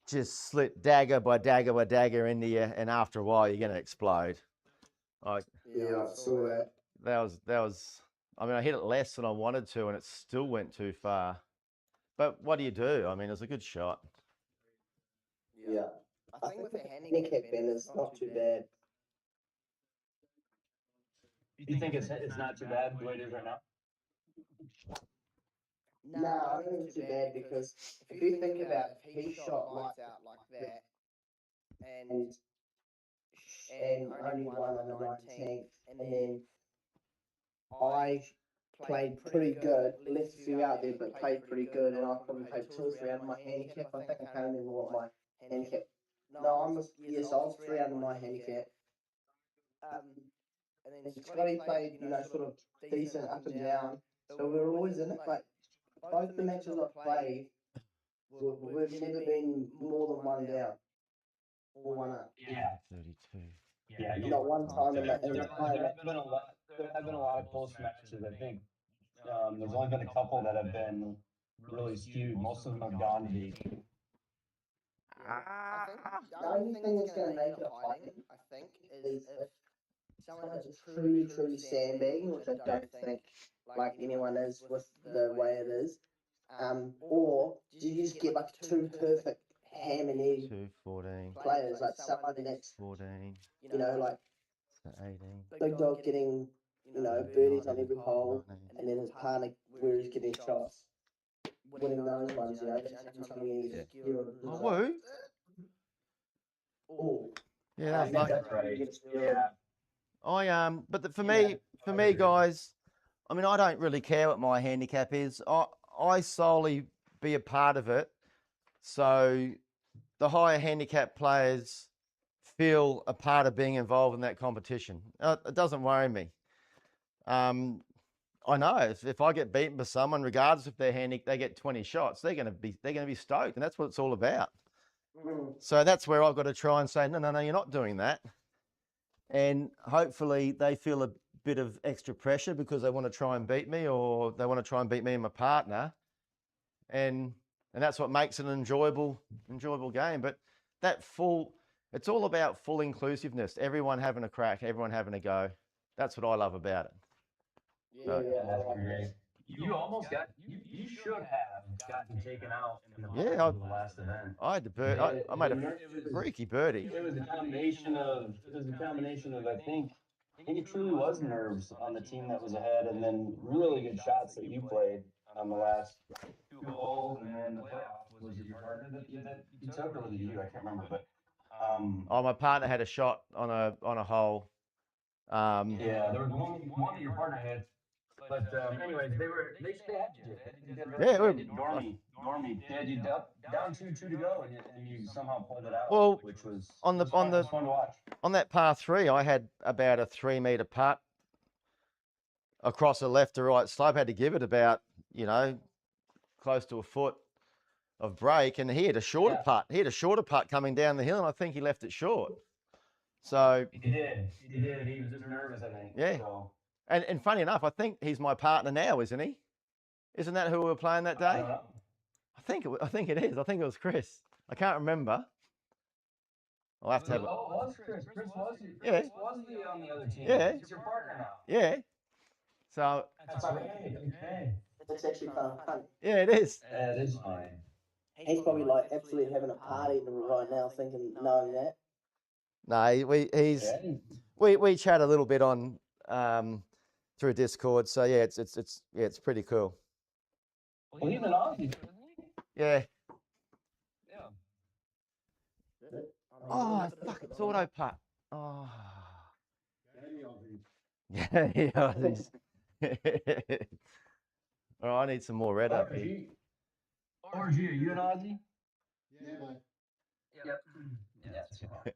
slip dagger by dagger by dagger into you, and after a while, you're going to explode. Like, Yeah, I saw that. that was. I mean, I hit it less than I wanted to, and it still went too far. But what do you do? I mean, it was a good shot. Yeah. I think with the handicap, Ben, it's not too bad. You think it's not too bad the way it is right now? No, I don't think it's too bad because if you think about if he shot lights out like that and only won on the 19th, and then I played pretty good, left a few out there, but played pretty good, and I probably played 2 or 3 out of my handicap. I think I can't remember what my handicap. No, I was 3 out of my handicap. And then Scotty played, sort of decent up and down, so we were always in it. Like both the matches I played, we've never been more than 1 down or 1 up. Yeah. 32. Yeah, Not one time in the there have been a lot of close matches. I think there's only been a couple that have been really skewed. Most of them have gone to the. I think the only thing that's going to make it fighting, I think, is if someone is truly sandbagging, which I don't think like anyone is with the way it is. Or do you just get like 2 perfect ham and egg 214. players, like someone that's 14. like 18. Big Dog getting birdies on every hole, 19. and then his partner where he's getting shots. winning those ones. You know, just having something in your skill. Oh, woo. Oh, Yeah, that was think like that's right. but for Yeah, me, guys, I mean, I don't really care what my handicap is. I solely be a part of it, so the higher handicap players feel a part of being involved in that competition. It doesn't worry me. I know if I get beaten by someone, regardless if they're they get 20 shots, they're going to be stoked, and that's what it's all about. So that's where I've got to try and say, no, you're not doing that. And hopefully they feel a bit of extra pressure because they want to try and beat me, or they want to try and beat me and my partner. And that's what makes it an enjoyable game. But it's all about full inclusiveness. Everyone having a crack, everyone having a go. That's what I love about it. yeah, That's great. You almost got you should have gotten taken out in the Yeah, of the last event. I had to I made a freaky birdie. It was a combination of I think it truly was nerves on the team that was ahead, and then really good shots that you played on the last two holes, and then the playoff. Was it your partner that you took, or was it you? I can't remember, but Oh, my partner had a shot on a hole. yeah, there was one that your partner hit. But anyways, they had you. Dormy. They had you down 2-2 to go, and you somehow pulled it out, Well, which was on fun to watch. On that par 3, I had about a 3-meter putt across a left to right slope. Had to give it about close to a foot of break, and he had a shorter putt. He had a shorter putt coming down the hill, and I think he left it short. So he did. He was just nervous, I think. Yeah. So. And funny enough, I think he's my partner now, isn't he? Isn't that who we were playing that day? I don't know. I think it is. I think it was Chris. I can't remember. I'll have to have. It was Chris. Chris was on the other team. Yeah. He's your partner now. Yeah. So. That's right. Okay. It's actually kind of fun. Yeah, it is. Yeah, it is fine. He's probably like absolutely having a party right now, knowing that. No, we chat a little bit on through Discord. So yeah, it's pretty cool. Well, he's an Aussie, isn't he? Yeah. Yeah. Oh fuck! It's auto putt. Oh. Yeah, Aussies. Oh, I need some more red up here. RG, are you an Aussie? Yeah. Yep. Yeah, that's fine.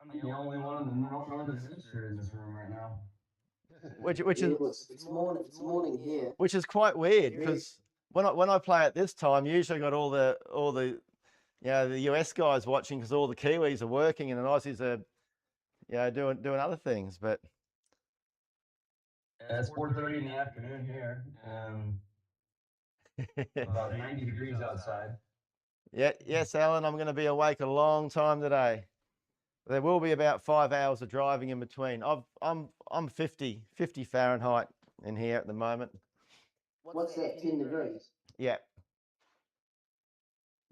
I'm the only one of the northern hemisphere in this room right now. Which is it's morning here. Which is quite weird because when I play at this time, usually I got all the the US guys watching because all the Kiwis are working and the Aussies are doing other things. But it's 4:30 in the afternoon here. About 90 degrees outside. Yeah, yes, Alan, I'm going to be awake a long time today. There will be about 5 hours of driving in between. I'm 50 Fahrenheit in here at the moment. What's that? 10 degrees. Yeah.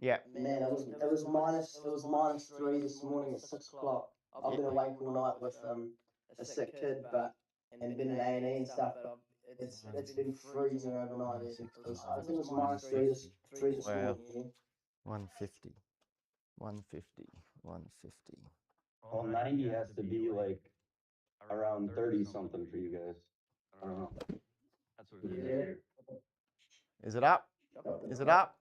Yeah. Man, it was -3 this morning at 6 o'clock. I've been awake all night with a sick kid, and been in A&E and stuff. But it's been freezing overnight. I think it was -3 this morning. 150. Well, 90 has to be like around 30 something for you guys. I don't know. That's what it is. Is it up? Is it up?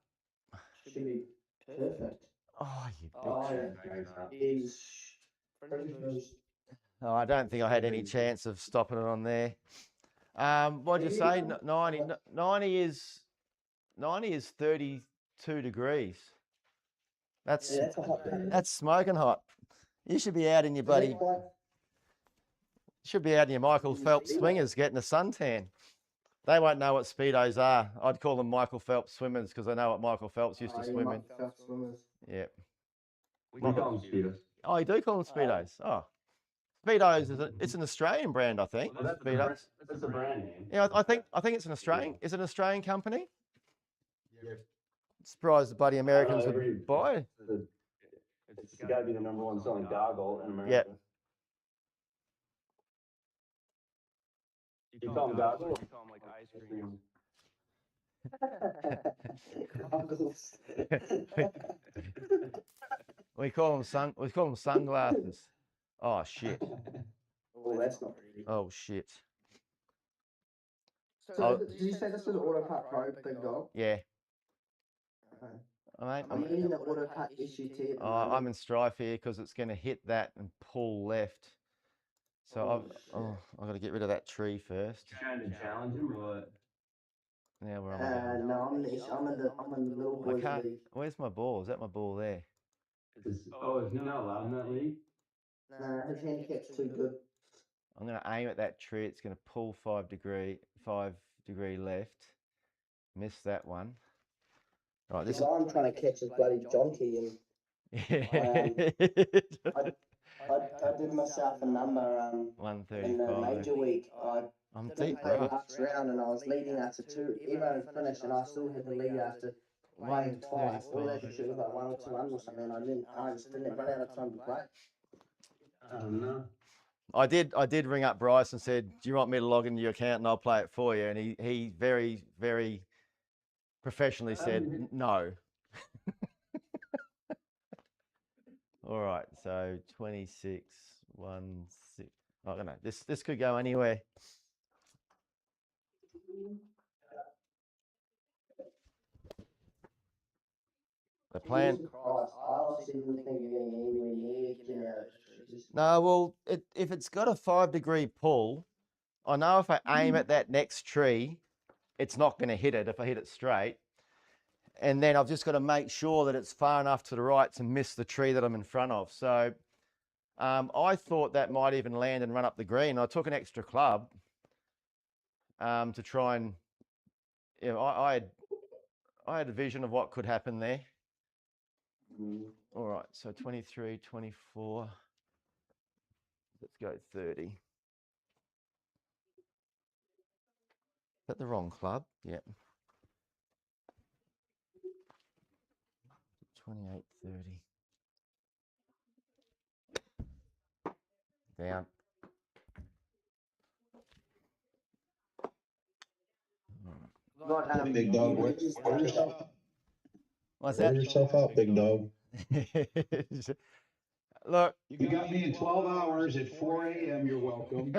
Should be perfect. Oh, you bitch. Oh, I don't think I had any chance of stopping it on there. What'd you say? 90 is 32 degrees. That's smoking hot. You should be out in your bloody. Should be out in your Michael Phelps swingers getting a suntan. They won't know what speedos are. I'd call them Michael Phelps swimmers because I know what Michael Phelps used to swim in. Yeah. We call them speedos. Oh, you do call them speedos. Oh, speedos it's an Australian brand, I think. Well, speedos. That's a brand name. Yeah, I think it's an Australian. Is it an Australian company? Yeah. Surprised the bloody Americans would buy it. It's got to be the #1 selling goggle in America. Yeah. You call them goggle? You call them like ice cream? Goggles. We call them sunglasses. Oh shit. Oh, that's not pretty. Oh shit. So, did you say this was Autocut Pro, Big Dog? Yeah. Okay. Mate, Are you in the Autocut SGT at the moment? I'm in strife here because it's going to hit that and pull left. So I've got to get rid of that tree first. Trying to challenge him or what? Now we're on the No, I'm in the little I boys can't. league. Where's my ball? Is that my ball there? Is he not allowed in that league? Nah, his handicap's too good. I'm going to aim at that tree. It's going to pull 5 degree left. Miss that one. Right, The guy I'm trying to catch is bloody Jonty, and I did myself a number in the 135. major week. I I'm didn't deep, play bro. last round, and I was leading after two. Everyone finished, and I still had the lead after playing twice. All that shit was like 1 or 2 under or something. I just didn't run out of time to play. I don't know. I did ring up Bryce and said, "Do you want me to log into your account and I'll play it for you?" And he very, very professionally said no. All right, so 26, 1, 6. I don't know. This could go anywhere. The plan. Jesus Christ, I honestly didn't think you're getting anywhere near getting out of those trees. No, well, if it's got a 5 degree pull, I know if I aim at that next tree, it's not going to hit it if I hit it straight. And then I've just got to make sure that it's far enough to the right to miss the tree that I'm in front of. So I thought that might even land and run up the green. I took an extra club to try and, you know, I had a vision of what could happen there. All right, so 23, 24. Let's go 30. Is that the wrong club? Yep. 28, 30. Down. Right, Big dog, wear yourself up. What's Wear that? yourself up, big dog. Look. You got me in 12 hours at 4 a.m. You're welcome.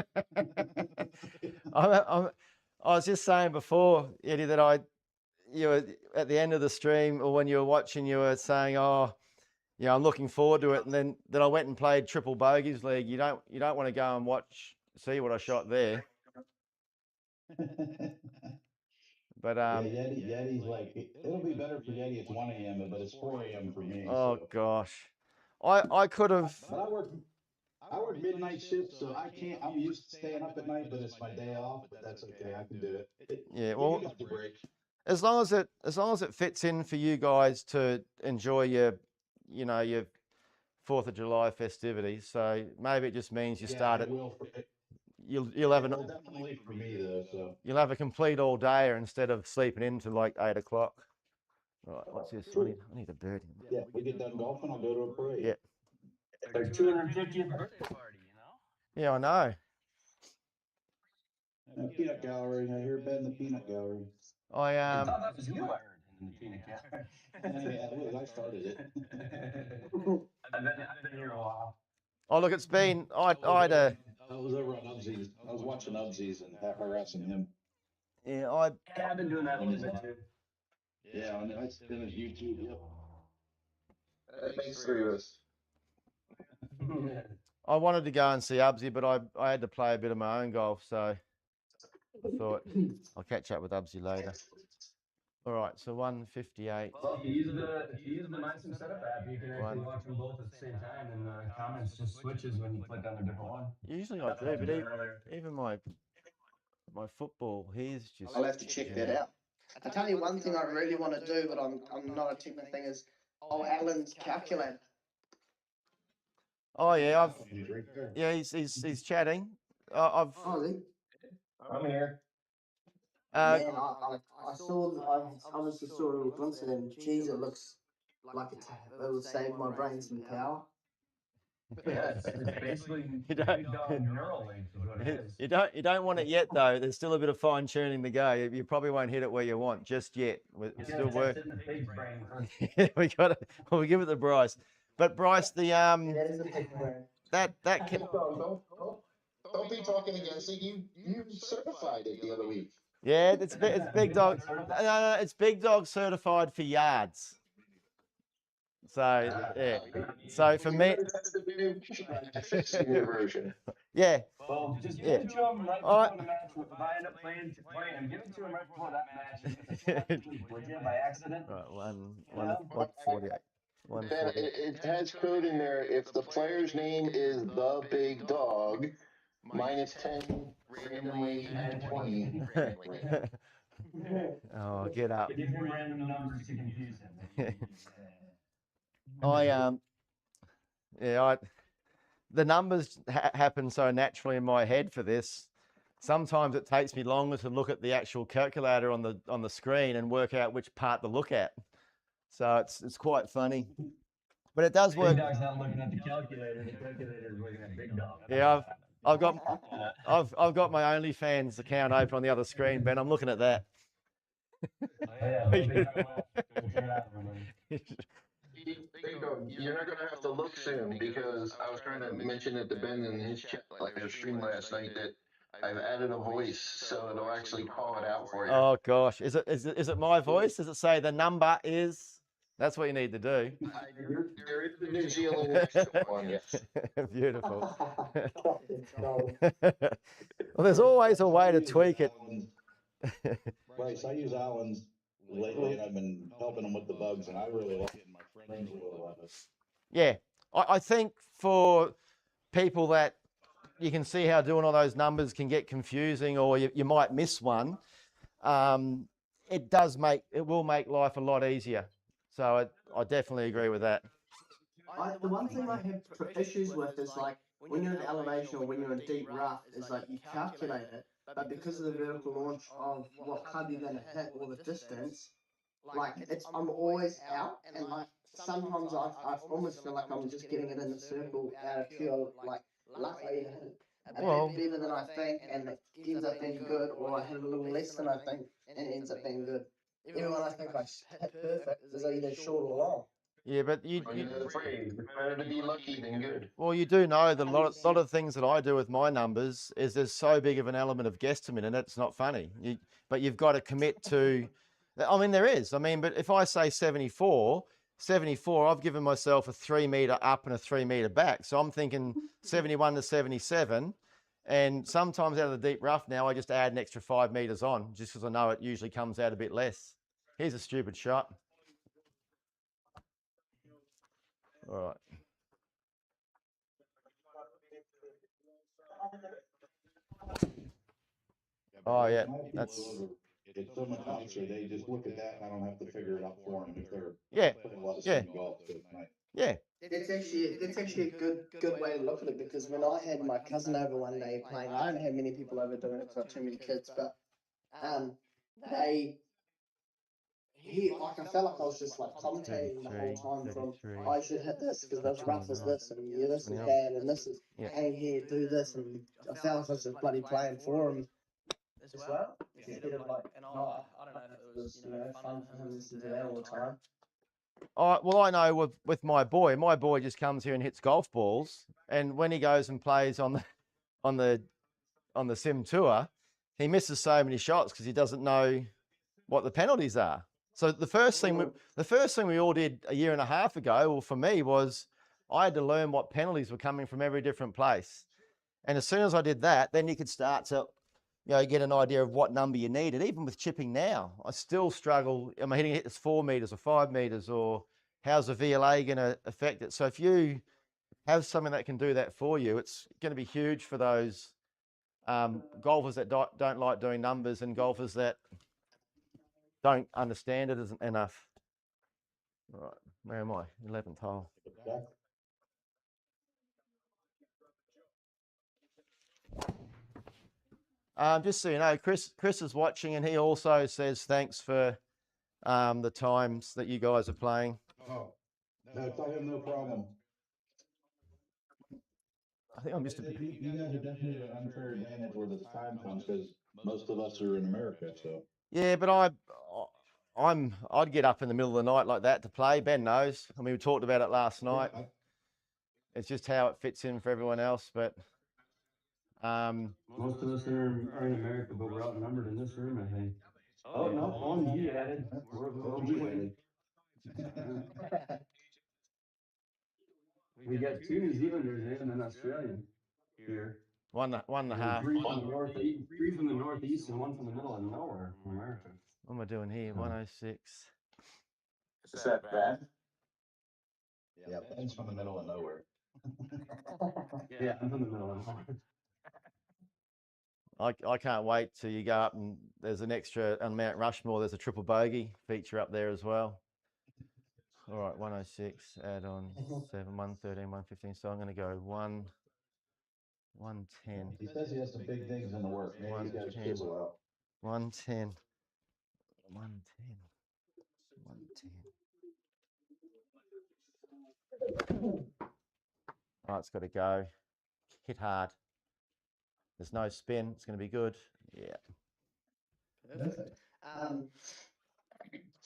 I was just saying before, Eddie, that you were at the end of the stream or when you were watching, you were saying, "Oh, yeah, I'm looking forward to it." And then I went and played Triple Bogies League. You don't want to go and see what I shot there. But yeah, Yeti's like, it'll be better for Yeti. It's 1 a.m., but it's 4 a.m. for me. Oh so. gosh, I could have. But I work midnight shifts, so I can't. I'm used to staying up at night, but it's my day off. But that's okay. I can do it. Yeah, well, you got the break. As long as it fits in for you guys to enjoy your 4th of July festivities. So maybe it just means you start it. You'll have definitely for me though. So you'll have a complete all dayer instead of sleeping in till like 8 o'clock. Right, what's this? I need a bird. Yeah, we get done golfing. I'll go to a parade. Yeah. Their 250th birthday party, you know? Yeah, I know. Peanut gallery. I hear Ben the peanut gallery. I thought that was you I heard in the peanut gallery. Yeah, it was. I started it. I've been here a while. Oh look, it's been I had a. I was over on Ubsies. I was watching Ubsies and harassing him. Yeah, I've been doing that a little bit too. Yeah, on his YouTube. Yep. That makes 3 of us. I wanted to go and see Ubsy, but I had to play a bit of my own golf, so I thought I'll catch up with Ubsy later. All right, so 158. Well, if you use the MindSim setup app, you can actually watch them both at the same time, and the comments just switches when you click on a different one. Usually I do, but even my football, here's just. I'll have to check that out. I tell you one thing I really want to do, but I'm not a technical thing, is Alan's calculator. Oh yeah, He's right there. yeah, he's chatting. I'm here. Man, I was just saw a little glimpse of him. Geez, it looks like it will save my brain some power. Yeah, it's basically You don't- big dog neural links is what it is. You don't want it yet though. There's still a bit of fine tuning to go. You probably won't hit it where you want just yet. We're You still gotta test working. it in the pig's brain first. We got it. Well, we give it to Bryce. But Bryce, the That is a big word. that can, Don't be talking against it. You certified it the other week. yeah, it's big dog. certified? No, it's big dog certified for yards. So yeah. So for me, To fix the new version. yeah, Well, just give Yeah. it to him right All before the match. If I end up playing him, give it to him right before that match. And if it slides, would you by accident? right, one Yeah. 148. Ben, it has code in there. If the player's name is the big dog, -10 randomly and 20 randomly. Oh, get up. Give him random numbers to confuse him. The numbers happen so naturally in my head for this. Sometimes it takes me longer to look at the actual calculator on the screen and work out which part to look at. So it's quite funny, but it does work. Big Dog's not looking at the calculator. The calculator is looking at Big Dog. Yeah, I've got my OnlyFans account open on the other screen, Ben. I'm looking at that. Oh, yeah, Big Dog, go check it out, everybody. Big Dog, you're not gonna have to look soon because I was trying to mention it to Ben in his chat, like their stream last night, that I've added a voice so it'll actually call it out for you. Oh gosh, is it my voice? Does it say the number is? That's what you need to do. There is the New Zealand accent one, yes. Beautiful. No. Well, there's always a way to tweak it. Bryce, I use Alan's lately, and I've been helping him with the bugs, and I really like it. My friends really love it. Yeah, I think for people that you can see how doing all those numbers can get confusing, or you might miss one. It will make life a lot easier. So I definitely agree with that. The one thing I have issues with is like when you're in elevation or when you're in deep rough is like you calculate it, but because of the vertical launch of what club you're gonna hit or the distance, like I'm always out, and like sometimes I almost feel like I'm just getting it in the circle out of pure like luck. I either hit a Well- bit better than I think and it ends up being good, or I hit a little less than I think and it ends up being good. Even when I think I hit perfect, is either short or long. Yeah, but You know the phrase, it's better to be lucky than good. well, you do know that a lot of things that I do with my numbers is there's so big of an element of guesstimate in it. It's not funny. But you've got to commit to. I mean, there is. I mean, but if I say 74, I've given myself a 3 meter up and a 3 meter back. So I'm thinking 71 to 77. And sometimes out of the deep rough now, I just add an extra 5 meters on just because I know it usually comes out a bit less. Here's a stupid shot. All right. Oh, yeah, that's It's so much nicer. They just look at that, and I don't have to figure it out for them if they're yeah, playing a lot of yeah. city golf. So it's nice. yeah. That's actually a good way to look at it, because when I had my cousin over one day playing, I don't have many people over doing it because I have too many kids, but I felt like I was just like commentating the whole time from I should hit this because this rough is this and yeah, this is bad and this is hang here, do this, and I felt like I was just bloody playing for him as well. Instead of like, and I don't know if it was fun for him to listen to that all the time. Well, I know with my boy just comes here and hits golf balls, and when he goes and plays on the sim tour, he misses so many shots because he doesn't know what the penalties are. So the first thing we all did a year and a half ago, well, for me, was I had to learn what penalties were coming from every different place, and as soon as I did that, then you could start to get an idea of what number you needed. Even with chipping now, I still struggle. Am I hitting it as 4 meters or 5 meters, or how's the VLA going to affect it? So if you have something that can do that for you, it's going to be huge for those golfers that don't like doing numbers and golfers that don't understand it isn't enough. All right, where am I? 11th hole. Just so you know, Chris is watching, and he also says thanks for the times that you guys are playing. Oh, no, tell him no problem. I think I missed You, it. you guys are definitely at an unfair advantage where the time comes because most of us are in America. So Yeah, but I'd get up in the middle of the night like that to play. Ben knows. I mean, we talked about it last night. yeah, It's just how it fits in for everyone else. But Most of us are in America, but we're outnumbered in this room, I think. Oh, yeah, no, OMG added. We're OMG OMG. We got 2 New Zealanders and an Australian here. one and a And half. 3 from the northeast, 3 from the northeast, and 1 from the middle of nowhere from America. What am I doing here? Oh. 106. is that bad? Yeah, Ben's from the middle of nowhere. Yeah, I'm from the middle of nowhere. I can't wait till you go up and there's an extra on Mount Rushmore. There's a triple bogey feature up there as well. All right, 106, add on 7, 113, 115. So I'm going to go 110. He says he has some big things in the work. Maybe he's got his 110. chisel out. 110. 110. 110. All right, it's got to go. Hit hard. There's no spin. It's going to be good. Yeah. Perfect.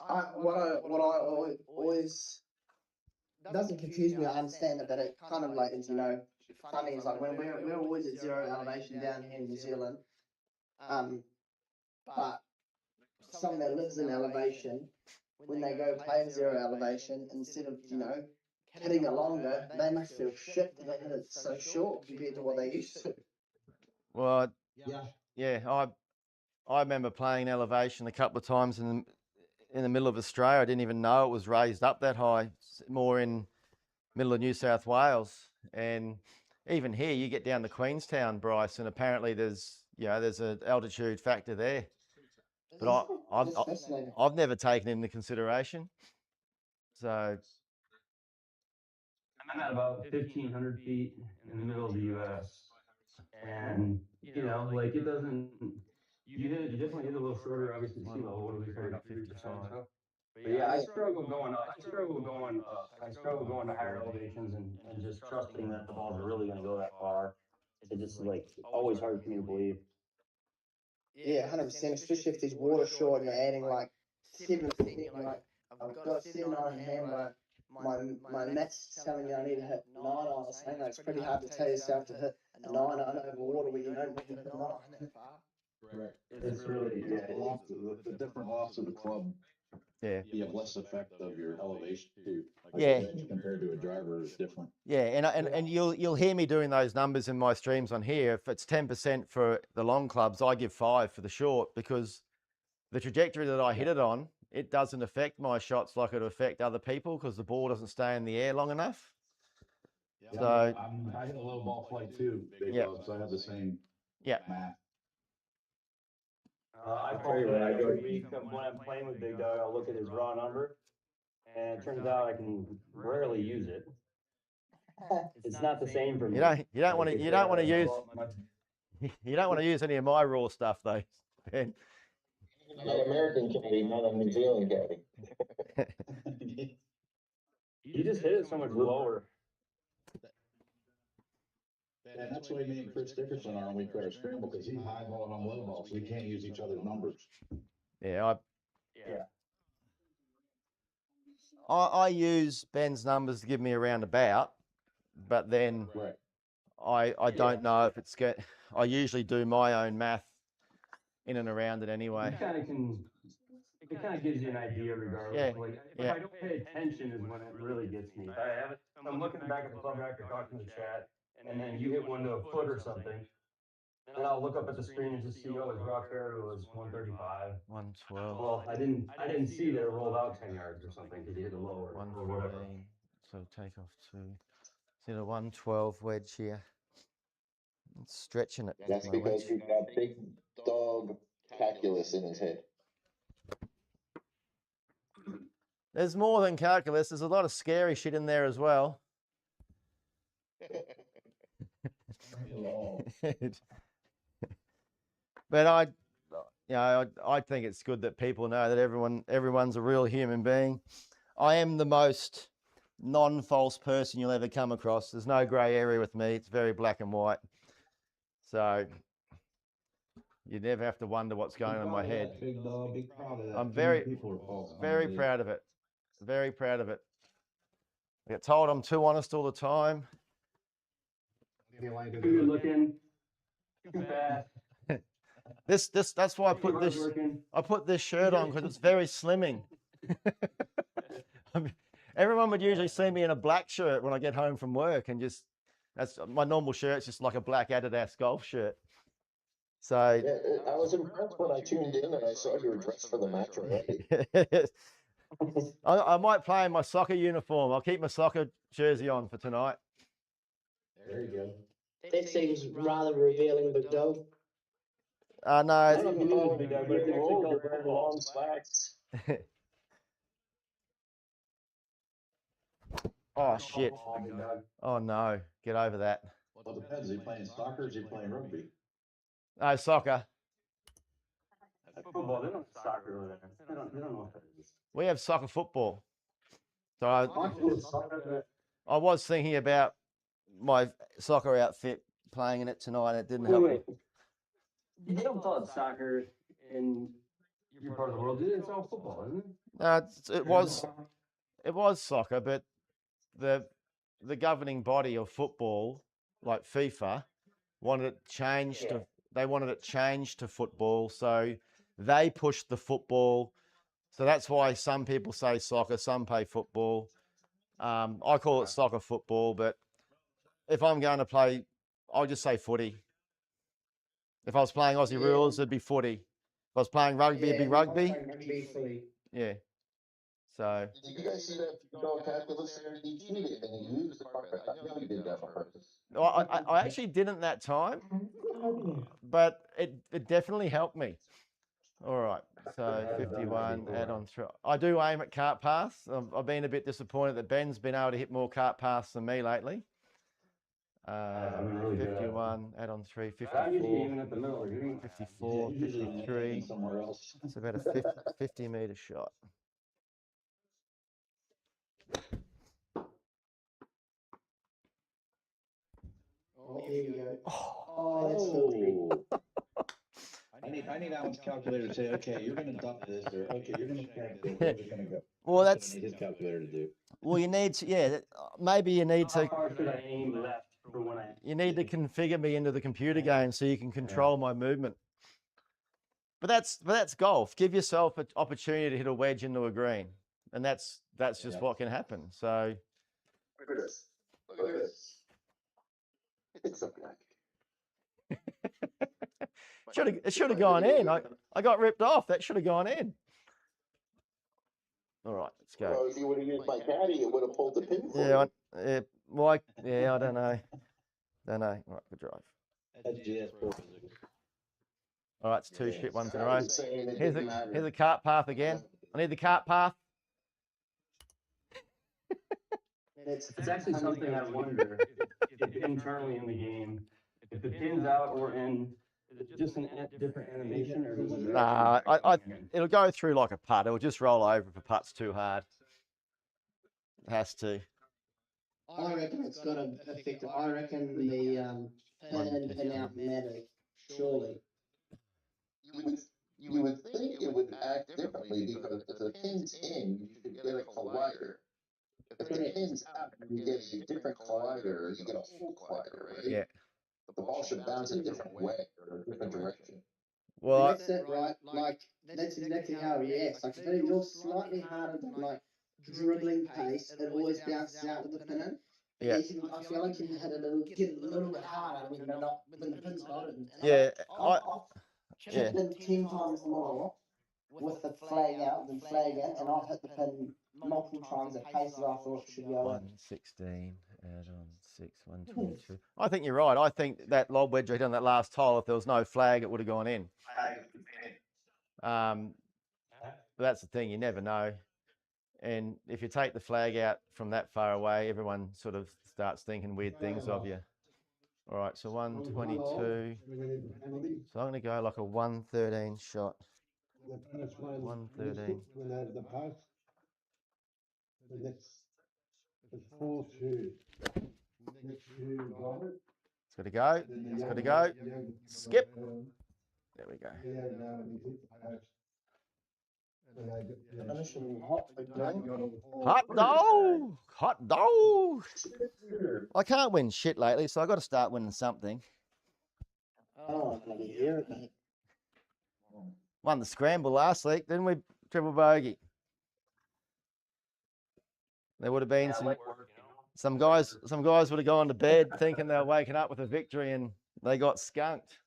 What I always doesn't confuse me. I understand it, but it kind of like is funny. Is like when we're always at zero elevation down here in New Zealand, but someone that lives in elevation, when they go play zero elevation, instead of hitting it longer, they must feel shit that they hit it so short compared to what they used to. Well, Yeah. yeah, I remember playing elevation a couple of times in the middle of Australia. I didn't even know it was raised up that high. It's more in middle of New South Wales, and even here you get down to Queenstown, Bryce, and apparently there's an altitude factor there. But That's fascinating. I've never taken it into consideration. So I'm at about 1,500 feet in the middle of the U.S. And, like it doesn't, you definitely hit a little shorter, obviously, sea level. What do we say, about 50% or so? But yeah, I struggle going up. I struggle going up. I struggle going to higher elevations and just trusting that the balls are really going to go that far. It's just like always hard for me to believe. Yeah, 100%. Especially if there's water short and you're adding like 7%. You're like, I've got 7 on hand, but my maths telling me I need to hit 9 on or something. Like, it's pretty hard to tell yourself to hit a 9 on over water where you don't need to hit 9 on that far. Correct. It's really, yeah. The different lofts of the club. yeah, You have less effect of your elevation too. Like Yeah. a wedge compared to a driver is different. yeah, and you'll hear me doing those numbers in my streams on here. If it's 10% for the long clubs, I give 5 for the short, because the trajectory that I hit it on, it doesn't affect my shots like it would affect other people because the ball doesn't stay in the air long enough. Yeah, So I hit a low ball flight too, big Yeah. clubs. I have the same yeah, math. I tell you, when I go week, when I'm playing with Big Dog, I'll look at his raw number, and it turns out I can rarely use it. It's not the same for me. you don't want to use you don't want to use any of my raw stuff though, Ben. Not American caddy, not a New Zealand caddy. You just hit it so much lower. And that's why me and Chris Dickerson are on week our scramble, because he's high ball and I'm low ball, so we can't use each other's numbers. Yeah, I use Ben's numbers to give me a roundabout, but then Right. I don't know if it's get. I usually do my own math in and around it anyway. It kind of gives you an idea regardless. Yeah, Like, yeah. if I don't pay attention is when it really gets me. If I have it, I'm looking back at the club rack or talking to the chat, and then you hit one to a foot or something, and I'll look up at the screen and just see, oh, his raw carry was 135. 112. Well, I didn't see that it rolled out 10 yards or something because you hit it lower or whatever. 114. So take off 2. See the 112 wedge here. It's stretching it. That's my because wedge. he's got big dog calculus in his head. There's more than calculus. There's a lot of scary shit in there as well. But I think it's good that people know that everyone's a real human being. I am the most non-false person you'll ever come across. There's no grey area with me. It's very black and white. So you never have to wonder what's going on in my head. Big dog, be proud of that. I'm Too many very, people are false on very it. proud of it. Very proud of it. I get told I'm too honest all the time. Too good looking, too fast. That's why I put this. I put this shirt on because it's very slimming. Everyone would usually see me in a black shirt when I get home from work, and just that's my normal shirt. It's just like a black Adidas golf shirt. So Yeah, I was impressed when I tuned in and I saw you were dressed for the match already. I might play in my soccer uniform. I'll keep my soccer jersey on for tonight. There you go. That seems rather revealing, Big Dog. No, I don't know if you know, Big Dog, but it's actually called wearing football. long slacks. oh shit. Big Dog. Oh no, get over that. Well, it depends. Is he playing soccer or is he playing rugby? No, soccer. That's football. They don't have soccer over there. They don't know what that is. We have soccer football. So I was thinking about my soccer outfit, playing in it tonight. It didn't help me. You don't call it soccer in your part of the world, do you? It's all football, isn't it? It was soccer, but the governing body of football, like FIFA, wanted it changed to. They wanted it changed to football, so they pushed the football. So that's why some people say soccer, some play football. I call it soccer football, but if I'm going to play, I'll just say footy. If I was playing Aussie rules, it'd be footy. If I was playing rugby, it'd be rugby. Yeah. So. Did you guys see that dog calculus there? He cheated and he used the carpet. I know he did that on purpose. I actually didn't that time, but it definitely helped me. All right, so 51, add on 3. I do aim at cart paths. I've been a bit disappointed that Ben's been able to hit more cart paths than me lately. Really 51, add on 3, 54, I'm usually even at the middle. 54, 53. Somewhere else. It's about a 50 meter shot. Oh, here we go. Oh, that's filthy. I need Alan's calculator to say, okay, you're going to dump this, or okay, you're going to crank this. We're just going to go. Well, That's that's what I need his calculator to do. well. You need to, yeah. Maybe you need to. How far should I aim left for when I? You need to configure me into the computer game so you can control my movement. But that's golf. Give yourself an opportunity to hit a wedge into a green, and that's just what can happen. So. Look at this. Look at this. It's a black. It should have gone in. I got ripped off. That should have gone in. All right, let's go. Well, if you would have used my caddy, it would have pulled the pin for Yeah, you. I don't know. All right, good drive. That's JS purposes. All right, it's 2 shit ones in a row. I'm saying it didn't matter. Here's a cart path again. I need the cart path. It's actually something I wonder if internally in the game, if the pin's out or in, is it just a different animation or does it? Nah, it'll go through like a putt. It'll just roll over if a putt's too hard. It has to. I reckon it's got to affect it. I reckon the pin in, pin out matters, surely. You would think it would act differently because if the pin's in, you should get a collider. If the pin's out, you get a different collider, or you get a full collider, right? Yeah. The ball should bounce a different way or a different direction. Well, that's it, right? Like, that's exactly how it reacts. Like, if you're slightly harder than, like, dribbling pace, it always bounces out with the pin in. Yeah. I feel like you hit it a get a little bit harder when the pin's not in. Yeah, I'll chip in 10 times more with the flag out than flag in, and I've hit the pin multiple times at paces I thought should go in. 116, add on 6, 122. I think you're right. I think that lob wedge I hit on that last hole, if there was no flag, it would have gone in. But that's the thing, you never know. And if you take the flag out from that far away, everyone sort of starts thinking weird things of you. All right, so 122. So I'm going to go like a 113 shot. 113. It's full shoot. Next shoe, got it? It's got to go. It's got to go. Skip. There we go. Finishing hot, big dog. Hot dog. Hot dog. I can't win shit lately, so I got to start winning something. Oh, bloody hear it, mate. Won the scramble last week, didn't we? Triple bogey. There would have been some guys would have gone to bed thinking they were waking up with a victory, and they got skunked.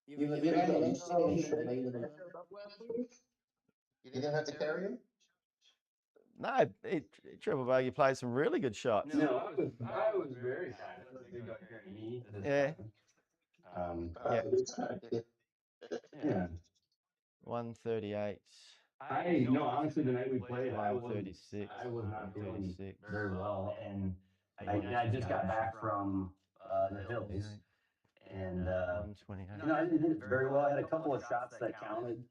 You were very unselfish for me. You didn't have to carry him? No, Triple Bogey played some really good shots. No, I was very happy that they got carrying me. Yeah. Yeah. Yeah. 138. Honestly, the night we played, I was 136. not feeling 136. very well, and I just got back from the hills, and 128. I didn't hit it very well. I had a couple of shots that counted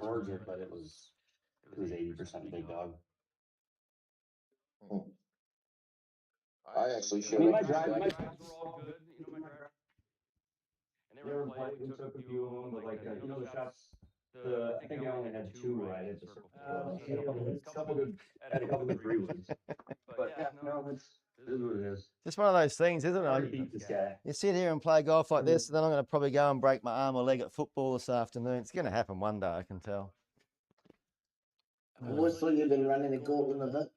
towards it, but it was 80% big dog. I actually I should mean, have. my drives were all good. And they were played. We took a few of them, but like the shots. I think I only had two where I hit the circle. Had a couple good three ones. But yeah, no, it is what it is. Just one of those things, isn't Hard to it? beat this guy. You sit here and play golf like this, and then I'm going to probably go and break my arm or leg at football this afternoon. It's going to happen one day, I can tell. I always thought you'd been running a gauntlet of it.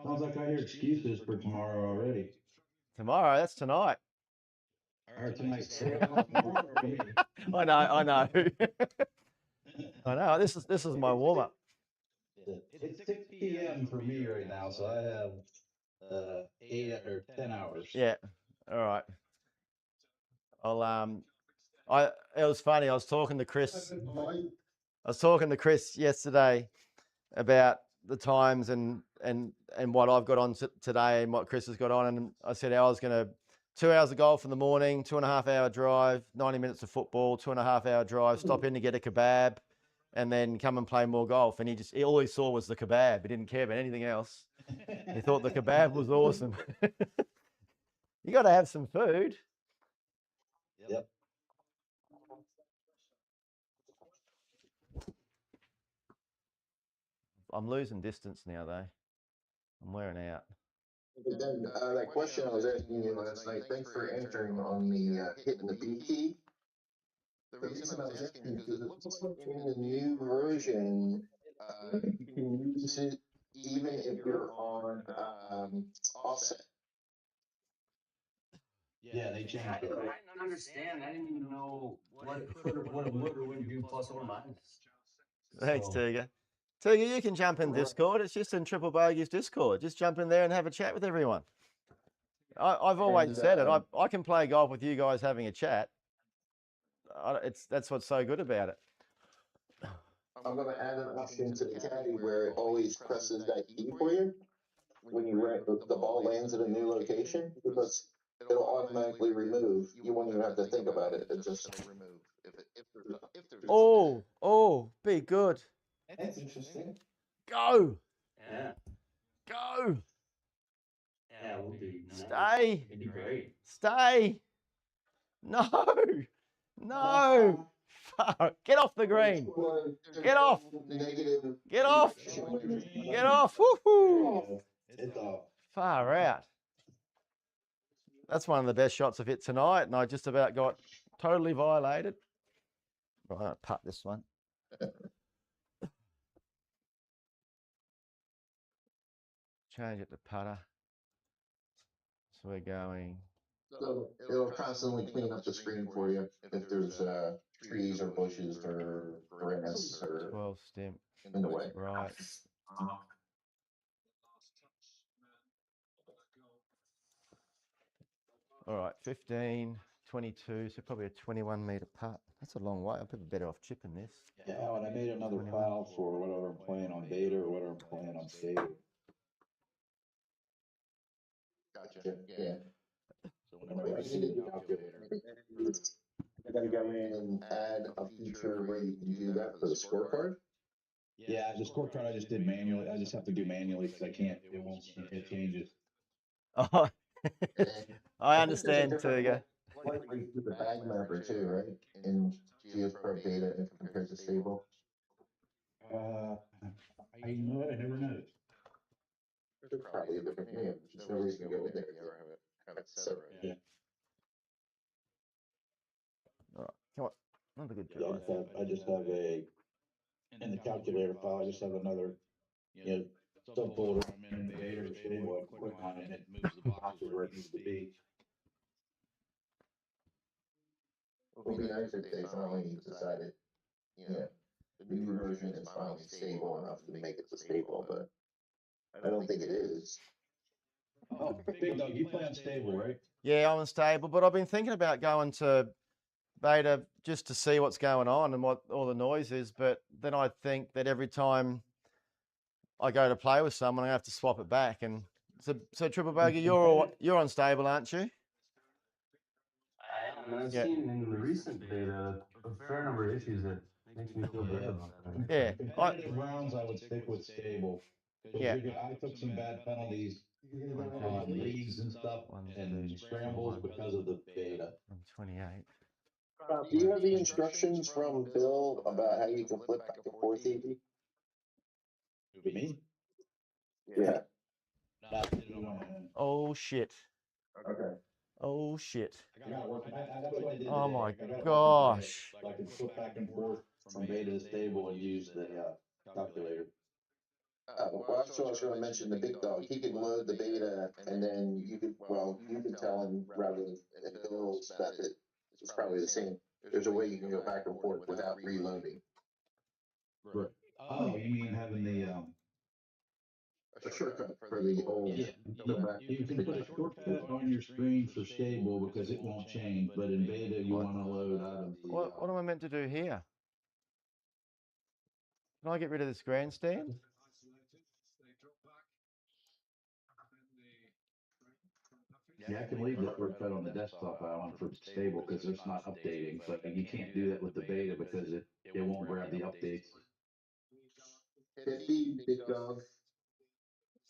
Sounds like I hear excuses for tomorrow already. Tomorrow, that's tonight. Or tonight. I know. I know. This is my warm up. It's 6 p.m. for me right now, so I have 8 or 10 hours. Yeah. All right. It was funny. I was talking to Chris yesterday about the times and what I've got on today and what Chris has got on, and I said I was going to 2 hours of golf in the morning, 2.5 hour drive, 90 minutes of football, 2.5 hour drive, stop in to get a kebab, and then come and play more golf. And all he saw was the kebab. He didn't care about anything else. He thought the kebab was awesome. You got to have some food. Yep. I'm losing distance now, though. I'm wearing out. But then that question I was asking you last night, thanks for answering on the hitting the B key. The reason I was asking because it looks like in the new version, you can use it even if you're on offset. Yeah, they changed it. I didn't understand. I didn't even know what it would or wouldn't do plus or minus. Thanks, So- Tiger. Tiger, you can jump in Discord. It's just in Triple Bogey's Discord. Just jump in there and have a chat with everyone. I've always said it. I can play golf with you guys having a chat. That's what's so good about it. I'm going to add an option to the caddy where it always presses that key for you when the ball lands at a new location, because it'll automatically remove. You won't even have to think about it. It just remove if there's Oh, be good. That's interesting. Go. Yeah. Go. Yeah, it would be nice. Stay. It'd be great. Stay. No. Get off the green. Get off. Negative. Get off. Get off. Woohoo. It's off. Far out. That's one of the best shots of it tonight, and I just about got totally violated. Right, I'm going to putt this one. Change it to putter. So we're going. So it'll constantly clean up the screen for you if there's trees or bushes or grass or 12 stem. in the way. Right. All right, 15, 22, so probably a 21 metre putt. That's a long way. I'm probably better off chipping this. Yeah, when I made another file for whatever I'm playing on beta or whatever I'm playing on beta. Gotcha. Yeah. So whenever I see the calculator, I gotta go in and add a feature where you can do that for the scorecard. Yeah, the scorecard I just did manually. I just have to do manually because I can't. It won't. It changes. Oh, I I think there's a understand, different Tuga. light rate with the bag mapper too, right? In Geospro beta compared to stable. I know it. I never noticed. There's probably a different, yeah, there's no reason to go in there if you have it set already. Yeah. All right, come on. Another good Yeah, drive. I just have a in the calculator file. I just have another, subfolder. I'm in the beta or stable. I click on it and it moves the boxes where it needs to be. It would be nice if they finally decided, the new version is finally stable enough to make it the stable, but I don't think it is. Oh, Big Dog, you play on stable, right? Yeah, I'm unstable, but I've been thinking about going to beta just to see what's going on and what all the noise is. But then I think that every time I go to play with someone, I have to swap it back. And so Triple Bogey, you're unstable, aren't you? I am. I've Yeah. seen in the recent beta a fair number of issues that makes me feel bad about that. Yeah. Competitive rounds, I would stick with stable. Yeah. I took some bad penalties on leagues and stuff and scrambles because of the beta. I'm 28. Do you have the instructions from Bill about how you can flip back and forth easy? Me? Yeah. No, I did it on my own. Oh shit. Okay. Oh shit. I got work. That's what I did. Oh Today. my I got it working gosh. today, so I can flip back and forth from beta to stable and use the calculator. Well, that's what I was going to mention. The big dog, he could load the beta, and then you could tell him rather than Bill's method. It's probably the same. There's a way you can go back and forth without reloading. Right. Oh, you mean having the A shortcut for the old. Yeah, go back. you can put a shortcut on your screen for stable because it won't change, but in beta you want to load out of the. What am I meant to do here? Can I get rid of this grandstand? Yeah, I can leave the shortcut on the desktop island for stable because it's not updating, but you can't do that with the beta because it won't grab the updates. Hit B, big dog.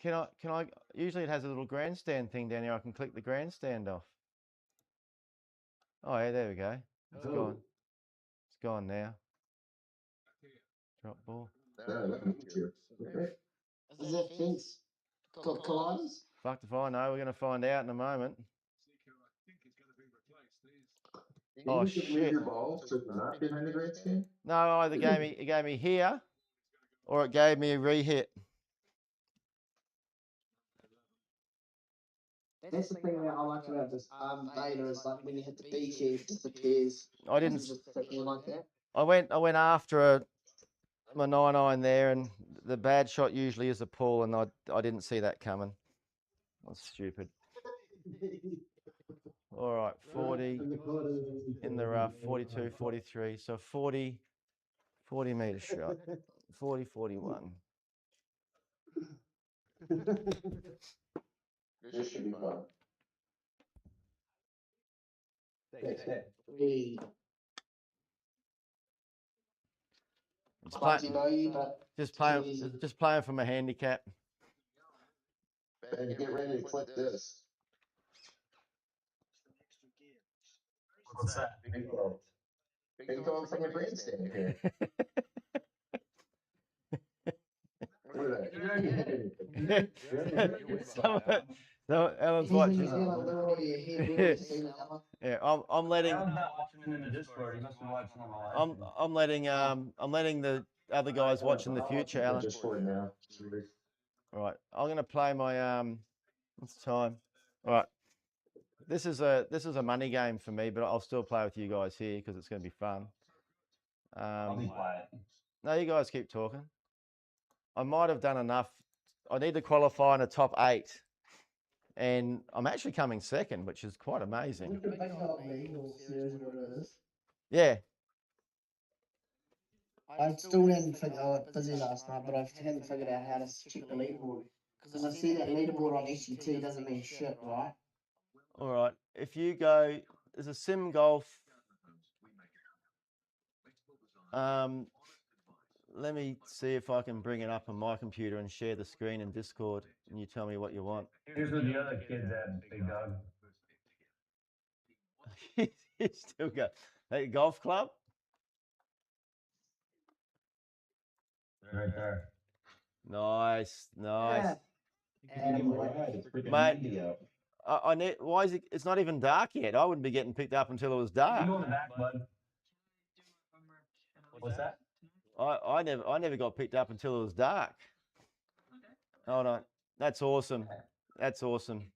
Can I usually it has a little grandstand thing down here. I can click the grandstand off. Oh yeah, there we go. It's gone. It's gone now. Drop ball. No, that means you. Is that fence colliders? Fucked if I know. We're gonna find out in a moment. Oh Can you move shit. your balls so they're not behind the grandstand? No, either it gave me here, or it gave me a re-hit. That's the thing that I like about this beta is like when you hit the B key, it disappears. I didn't. Just sitting like that. I went after my 9-iron there, and the bad shot usually is a pull, and I didn't see that coming. That's stupid. All right, 40 in the rough, 42, 43. So 40 meter shot, 40, 41. This should be fun. Just playing for my handicap. Ben, you get ready to clip this. What's that? Big dog. Big dog from the grandstand here. Look at that. So Ellen's watching. Yeah, I'm letting. I'm not watching it in the Discord. He must be watching on the live. I'm letting the other guys watch in the future, Alan. Discord now. All right, I'm gonna play my What's the time? All right. This is a money game for me, but I'll still play with you guys here because it's going to be fun. I'll be quiet. No, you guys keep talking. I might have done enough. I need to qualify in a top 8, and I'm actually coming second, which is quite amazing. Yeah. I still haven't figured out. I was busy last night, but I haven't figured out how to check the leaderboard. Because I see that leaderboard on SGT doesn't mean shit, right? All right. If you go, there's a sim golf. let me see if I can bring it up on my computer and share the screen in Discord, and you tell me what you want. Here's where the other kids at, Big Dog. You still got a golf club? Right there. Nice, nice. It's freaking Mate, windy out. I need. Why is it? It's not even dark yet. I wouldn't be getting picked up until it was dark. You go in the back, bud. What's that? I never got picked up until it was dark. Hold on. That's awesome. That's awesome.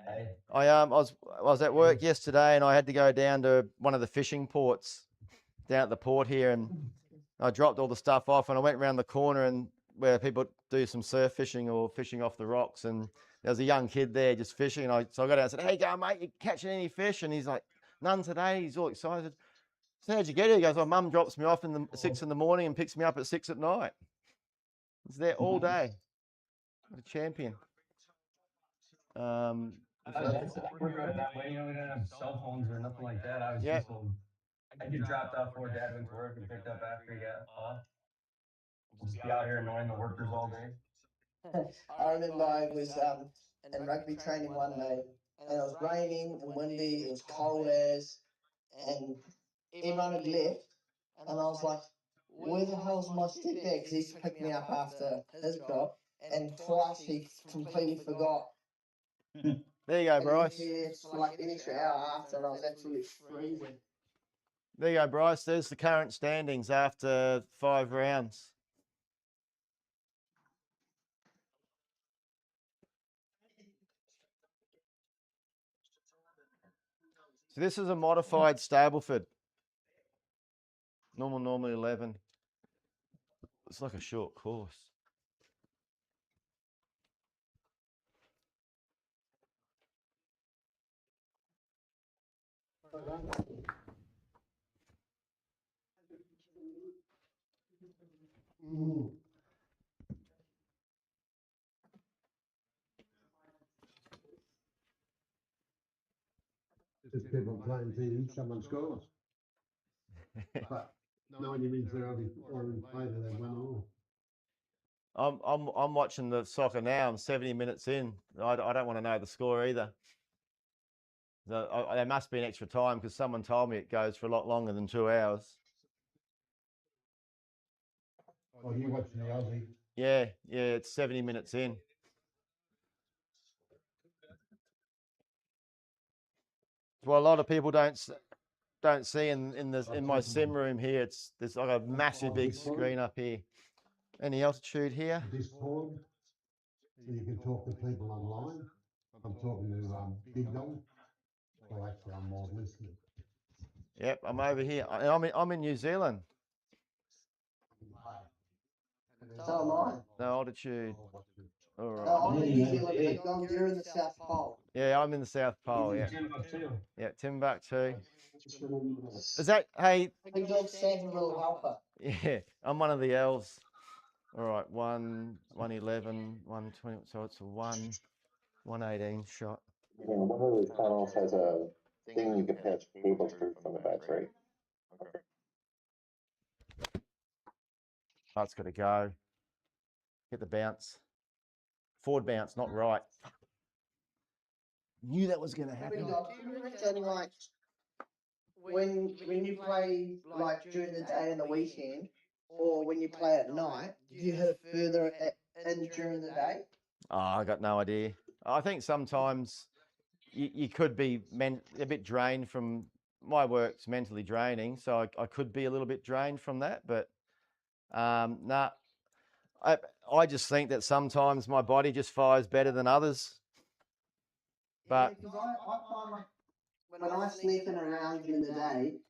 Hey. I was at work yesterday and I had to go down to one of the fishing ports down at the port here, and I dropped all the stuff off and I went around the corner and where people do some surf fishing or fishing off the rocks, and there was a young kid there just fishing, and so I got down and said, "Hey, go mate, you catching any fish?" And he's like, "None today." He's all excited. So how'd you get here? He goes, "Well, Mum drops me off in the 6 in the morning and picks me up at 6 at night." He's there all day. What a champion. We're good that way. You know, we didn't have cell phones or nothing like that. Obviously, Yep. so I get dropped off before Dad went to work and picked up after he got off. We'll just be out here annoying the workers all day. I remember I was in rugby training one day, and it was raining and windy. It was cold as, and everyone had left, and I was like, "Where the hell's my stepdad?" Because he used to pick me up after his job, and twice he completely forgot. There you go, And Bryce. he left for like an extra hour after, and I was absolutely freezing. There you go, Bryce. There's the current standings after 5 rounds. So this is a modified Stableford. Normally 11. It's like a short course. Just people playing TV, someone scores. But 90 minutes early or later, they won all. I'm watching the soccer now. I'm 70 minutes in. I don't want to know the score either. There must be an extra time because someone told me it goes for a lot longer than 2 hours. Oh, you're watching the Aussie? Yeah, it's 70 minutes in. Well, a lot of people don't see in my sim room here. There's like a massive big screen up here. Any altitude here? Discord, so you can talk to people online. I'm talking to Big Dog. Well, actually, I'm more listening. Yep, I'm over here. I'm in New Zealand. So am I. No altitude. All right. No, I'm in New Zealand, Big Dog. You're in the South Pole. Yeah, I'm in the South Pole. Yeah. Timbuktu. Yeah, Timbuktu. Is that, hey? Big Dog's Santa's little helper. Yeah, I'm one of the elves. All right, 111, 120. So it's a 118 shot. One of those tunnels has a thing you can patch cables through from the back, right? Okay. That's got to go. Get the bounce. Forward bounce, not right. Knew that was going to happen. Big Dog, do you reckon, like, when you play like during the day and the weekend, or when you play at night, do you hit it further in during the day? Oh, I got no idea. I think sometimes you could be a bit drained from my work's mentally draining, so I could be a little bit drained from that. But nah, I just think that sometimes my body just fires better than others. But yeah, because I find like when I sneak in around during the day,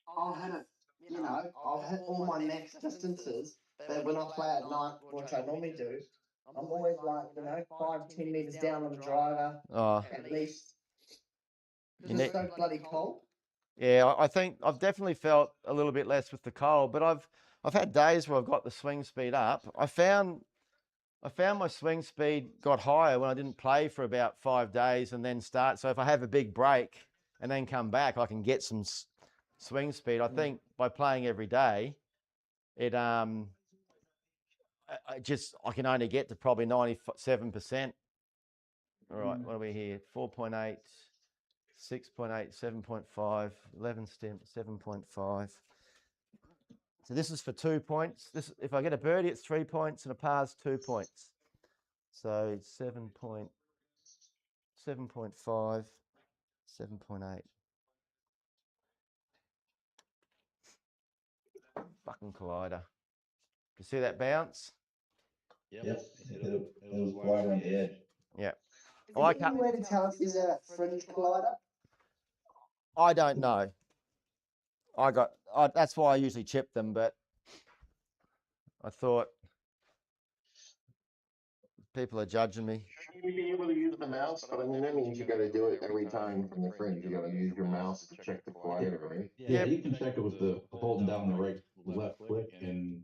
I'll hit it. You know, I'll hit all my max distances. But when I play at night, which I normally do, I'm always like, 5-10 meters down on the driver, at least. Because it's so bloody cold. Yeah, I think I've definitely felt a little bit less with the cold, but I've had days where I've got the swing speed up. I found my swing speed got higher when I didn't play for about 5 days and then start. So if I have a big break and then come back, I can get some swing speed. I think by playing every day, it I can only get to probably 97%. All right, what are we here? 4.8, 6.8, 7.5, 11 stem, 7.5. So this is for 2 points. This, if I get a birdie, it's 3 points, and a par's 2 points. So 7.5, 7.8. Fucking collider. You see that bounce? Yep. It was wide on the edge. Yeah. Is there any way to tell if there's a fringe collider? I don't know. That's why I usually chip them, but I thought people are judging me. You'd be able to use the mouse, but I mean, that means you got to do it every time from the fringe. You got to use your mouse to check the collider, right? Yeah, you can check it with the holding down the left click, and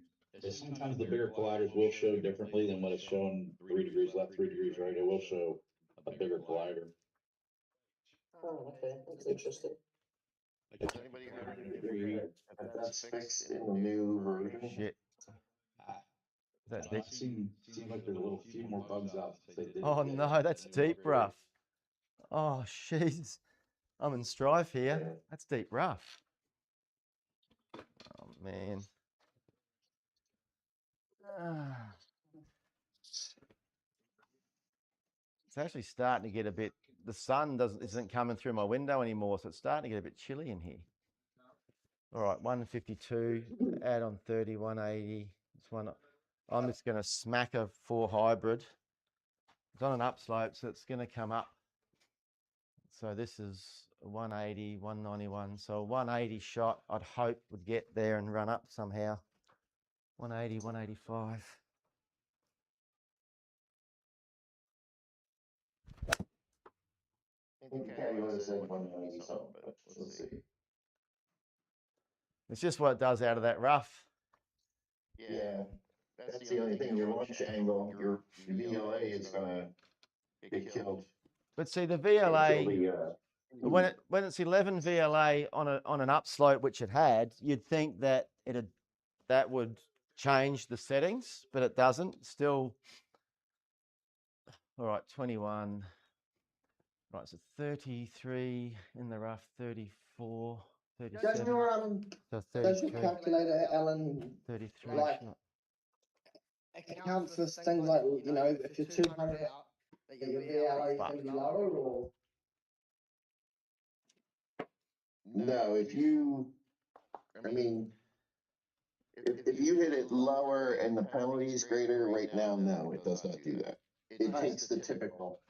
sometimes the bigger colliders will show differently than what it's showing 3 degrees left, 3 degrees right. It will show a bigger collider. Oh, okay, that's interesting. Like, Has anybody heard anything if that's fixed in the new version? Shit. That seems like there's a little few more bugs out since they did. Oh no, that's deep rough. Oh jeez, I'm in strife here. That's deep rough. Oh man. It's actually starting to get a bit. The sun isn't coming through my window anymore, so it's starting to get a bit chilly in here. All right, 152. Add on 30, 180. It's one. I'm just going to smack a 4 hybrid. It's on an upslope, so it's going to come up. So this is 180, 191. So a 180 shot, I'd hope would get there and run up somehow. 180, 185. I think Caddy would have said 190 something, but let's see. It's just what it does out of that rough. Yeah, that's the only thing. Your launch angle, your VLA is gonna get killed. But see, the VLA, when it's 11 VLA on an upslope, which it had, you'd think that that would change the settings, but it doesn't. Still, all right, 21. Right, so 33 in the rough, 34, 37. So Does your calculator, Alan, 33. like account for things like, you know, if you're 200 out, that your VLA is going to be lower, or? No, I mean, if you hit it lower and the penalty is greater, right now, no, it does not do that. It takes the typical.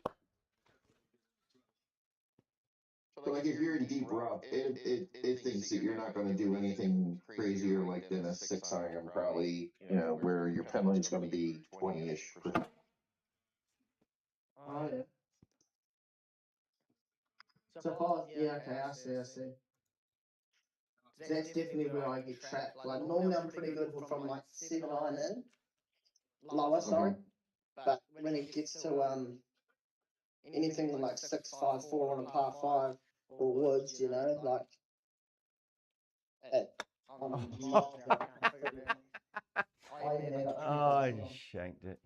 So like if you're in deep rough, it thinks that you're not going to do anything crazier like than a 6 iron, probably, you know, where your penalty is going to be 20-ish%. Oh, yeah. So far, yeah, okay, I see. That's definitely where I get trapped. Like, normally I'm pretty good from like 7 iron in, lower, sorry. But when it gets to anything like 6-5-4 on a par 5 or woods, you know, like I'm miles down, I can't figure it out. I even end up Oh, I shanked it.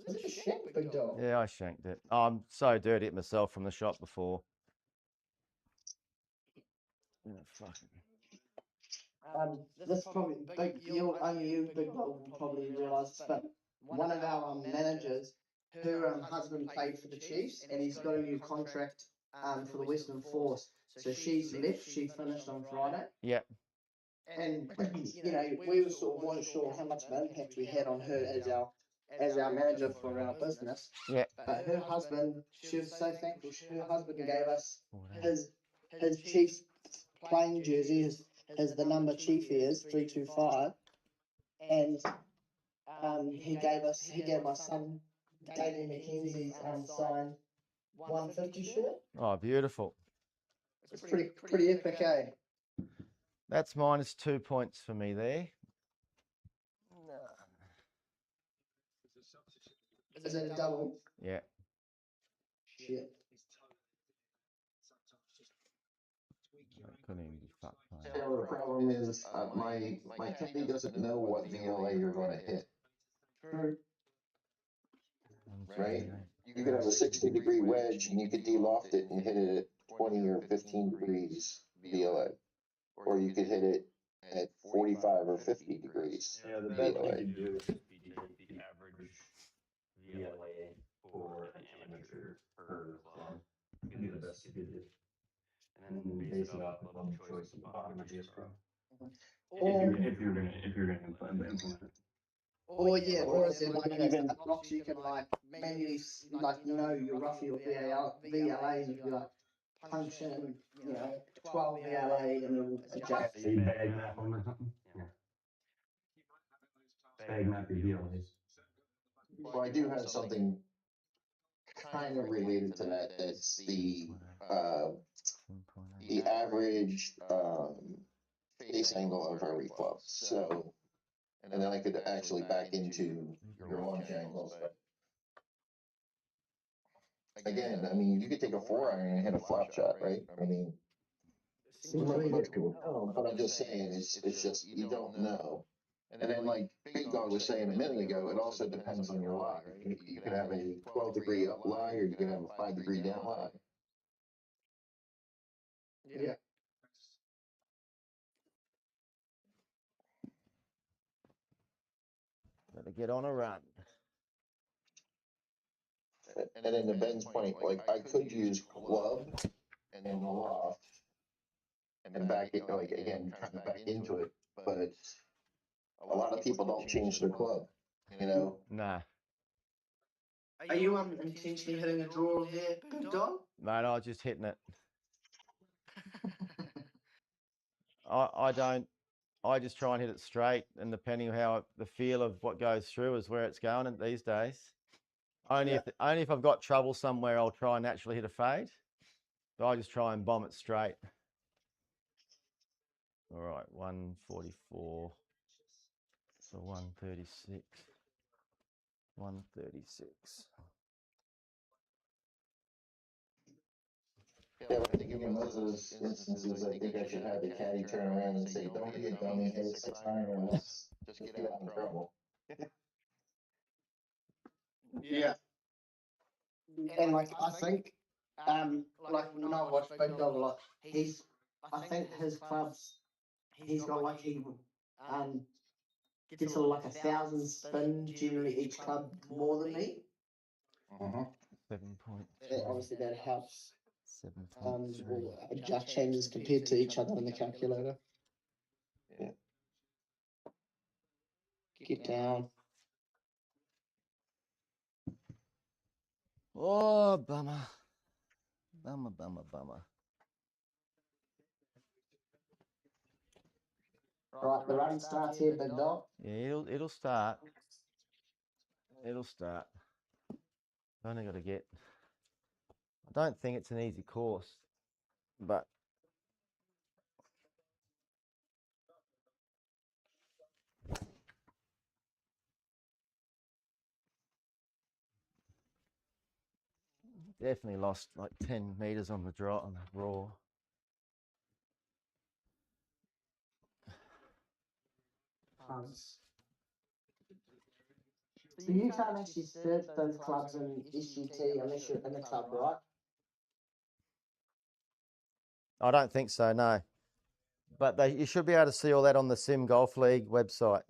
Was it a shank, big dog? Yeah, I shanked it. Oh, I'm so dirty at myself from the shop before. Oh, fucking. This probably big. Only you, big dog, will probably realise. But one of our managers, her husband played for the Chiefs, and he's got a new contract for the Western Force. So she's left. She finished on Friday. Yeah. And you know, we were sort of weren't sure how much of an impact we had on her as our manager for our business. Yeah. But her husband, she was so thankful. Her husband gave us his Chiefs playing jersey, his the number Chief is 325, and he gave my son Daly McKenzie's signed 150 shirt. Oh, beautiful. It's pretty epic, eh? That's minus 2 points for me there. Is it a double? Yeah. Shit. I couldn't even be fuck You know, the problem is my caddy doesn't know what VLA you're going to hit, right? You could have a 60-degree wedge and you could de-loft it and hit it at 20 or 15 degrees VLA, or you could hit it at 45 or 50 degrees Yeah, the best you VLA. can do is just be the average VLA for an amateur per club. Be the best you could do. And then base it off the club of choice at the bottom of your screw. If you're gonna implement it. Or yeah, or is there like a box you can like manually like your roughly your VLAs if you like punch in 12 VLA and it'll adjust. So you bag map them or something? Yeah. Bag map your VLAs. Well, I do have something kind of related to that. That's the average face angle of every club. So, and then I could actually back into your launch angles. But again, I mean, you could take a 4-iron and hit a flop shot, right? I mean, but I'm just saying, it's just you don't know. And then, like Big Dog was saying a minute ago, it also depends on your lie. You could have a 12-degree up lie, or you could have a 5-degree down lie. Yeah. Better get on a run. And then to Ben's point, like I could use club and loft and back it, like again, kind of back into it, but a lot of people don't change their club, you know. Nah. Are you intentionally hitting a draw there, Big Dog? Mate, I was just hitting it. I don't. I just try and hit it straight, and depending on how the feel of what goes through is where it's going these days. Only if I've got trouble somewhere, I'll try and naturally hit a fade. But I just try and bomb it straight. All right, 144. So 136. 136. Yeah, but I think in most of those instances, I think I should have the caddy turn around and say, "Don't be a dummy, hit a 6-iron or less. Just get out in trouble." Yeah. And like I think, like when I watch Big Dog a lot, I think his clubs, he's got like he gets like 1,000 spin generally each club more than me. 7.3. Obviously that helps. 7.3. Or adjust changes compared to each other in the calculator. Yeah. Get down. Oh, bummer. Bummer. Right, the run starts here, Big Dog. Yeah, it'll start. It'll start. Only got to get. I don't think it's an easy course, but definitely lost like 10 meters on the draw on the raw. So you can't actually search those clubs in SGT unless you're in the club, right? I don't think so, no. But you should be able to see all that on the Sim Golf League website.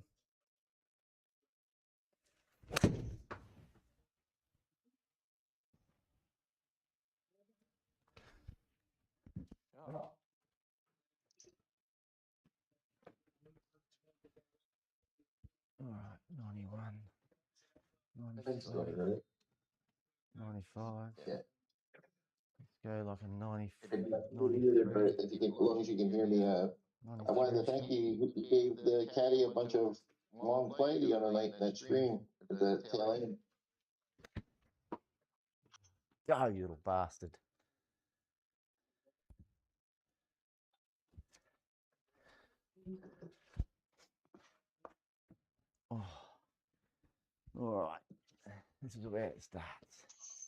All right, 91, 93, 95. Yeah. Let's go like a 90, But 93. if you can, as long as you can hear me, I wanted to thank you. You gave the caddy a bunch of long play the other night in that stream at the tail end. Oh, you little bastard. Oh. All right, this is where it starts.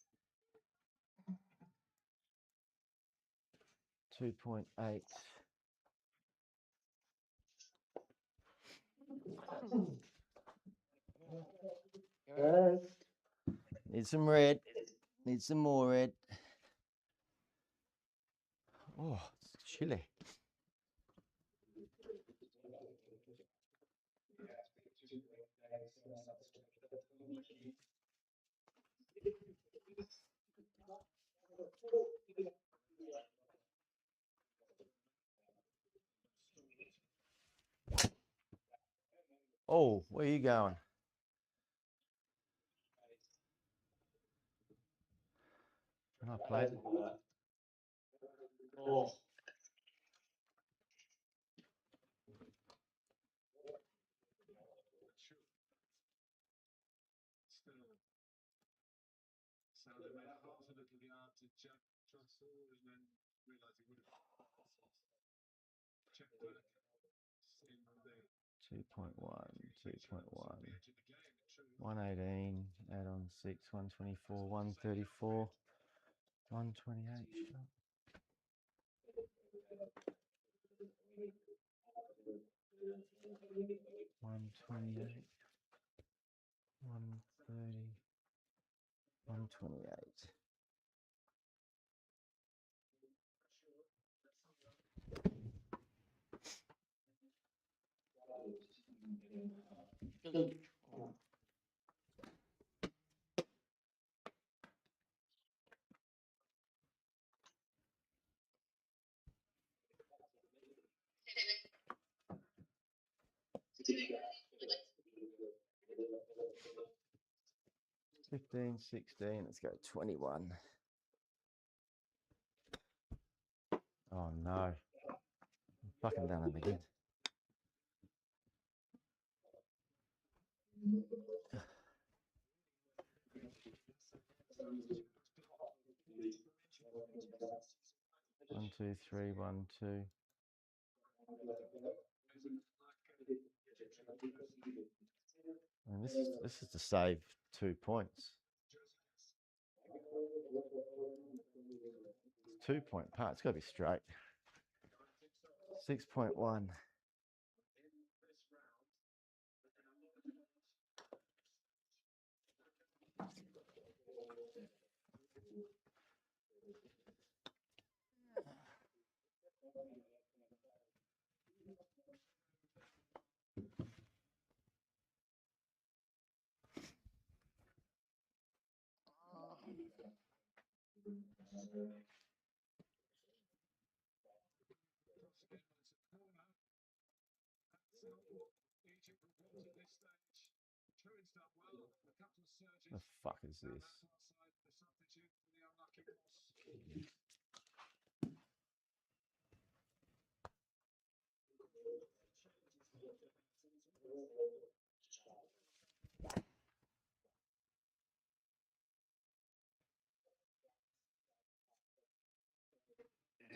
2.8. Need some red. Need some more red. Oh, it's chilly. Oh, where are you going? Can I play? Oh. So they made half a little yard to Jack Trussell and then realised he would have checked back in there. 2.1, 2.1. 118, add on 6, 124, 134, 128 shot. 128, 130, 128. Good. 15, 16, let's go 21. Oh no. I'm fucking done it again. One, two, three, 1, 2. And this is to save 2 points. It's 2-point part. It's got to be straight. 6.1. The fuck is this?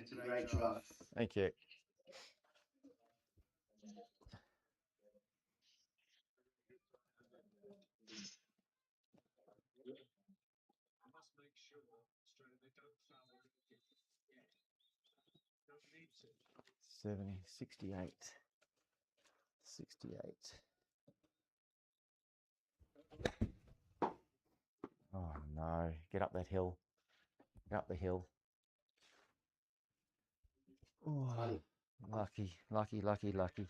It's a great drive. Thank you. Must make sure Australia they don't foul yet. Don't need to. 70, 68. 68. Oh no. Get up that hill. Get up the hill. Oh, lucky, lucky, lucky, lucky.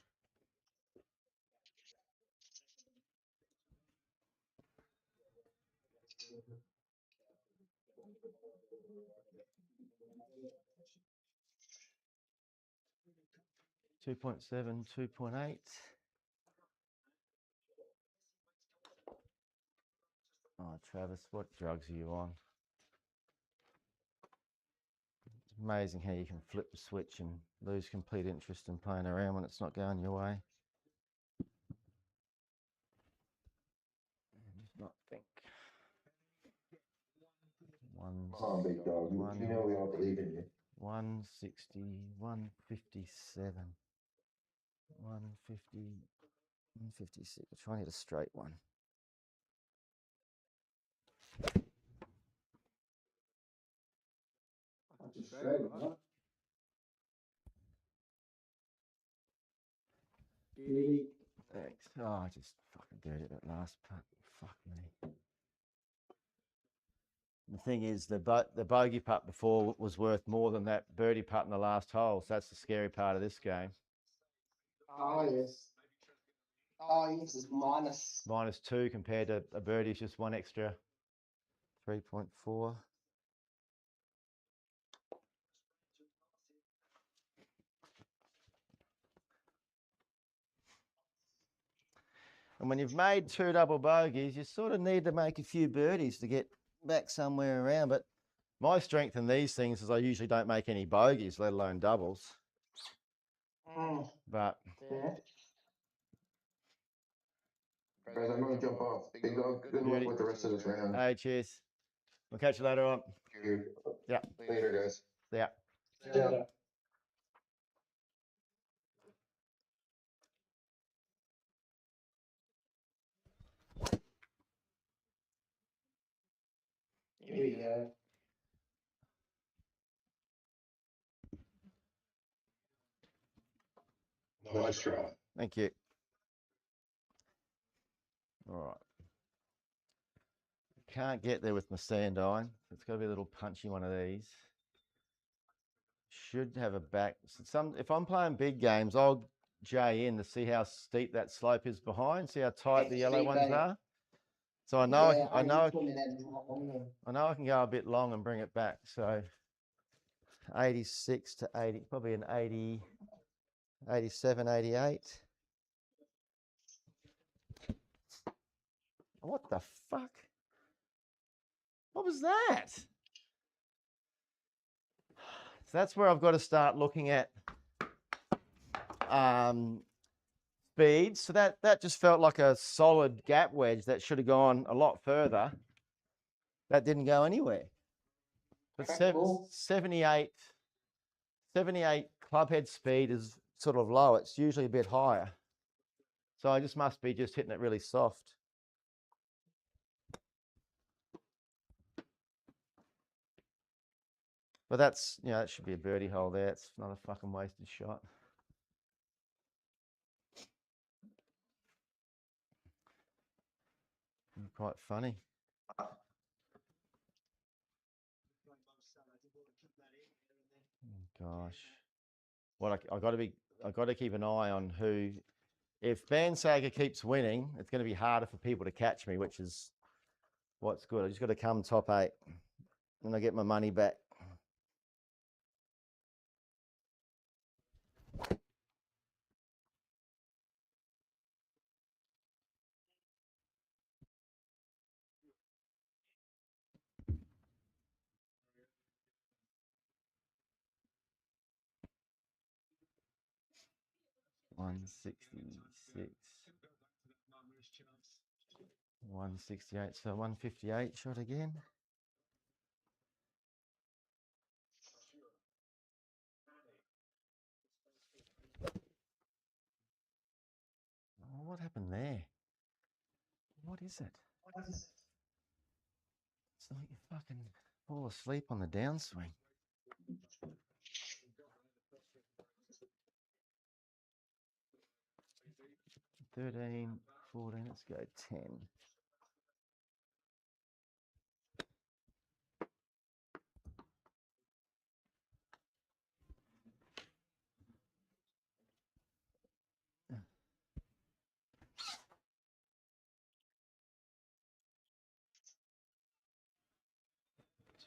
Two 2.7, 2.8. Oh, Travis, what drugs are you on? It's amazing how you can flip the switch and lose complete interest in playing around when it's not going your way. Just not think. Come on, big dog. You know we all believe in you. 160, 157, 150, 156. I'm trying to hit a straight one. Just straight, huh? Beauty. Thanks. Oh, I just fucking dirtied that last putt. Fuck me. The thing is, the bogey putt before was worth more than that birdie putt in the last hole. So that's the scary part of this game. Oh, yes. Oh, yes, it's minus. -2 compared to a birdie's just one extra 3.4. And when you've made 2 double bogeys, you sort of need to make a few birdies to get back somewhere around. But my strength in these things is I usually don't make any bogeys, let alone doubles. But Yeah. Guys, I'm gonna jump off. Big Dog, good luck with the rest of this round. hey, cheers. We'll catch you later on. Cheers. Yeah. Later, guys. Yeah. Yeah. Here we go. Nice try. Thank you. All right. Can't get there with my sand iron. It's got to be a little punchy one of these. Should have a back. If I'm playing big games, I'll J in to see how steep that slope is behind. See how tight the yellow ones are. So I know, Yeah, I know, I I know I can go a bit long and bring it back. So 86 to 80, probably an 80, 87, 88. What the fuck? What was that? So that's where I've got to start looking at speeds. So that just felt like a solid gap wedge that should have gone a lot further. That didn't go anywhere. But 78 club head speed is sort of low. It's usually a bit higher. So I just must be just hitting it really soft. But that's, you know, that should be a birdie hole there. It's not a fucking wasted shot. Quite funny. Gosh. What I got to keep an eye on who. If Bandsager keeps winning, it's going to be harder for people to catch me, which is what's good. I just got to come top 8, and I get my money back. $166, $168, so 158 shot again. Oh, what happened there? What is it? It's like you fucking fall asleep on the downswing. $13, $14, let's go $10.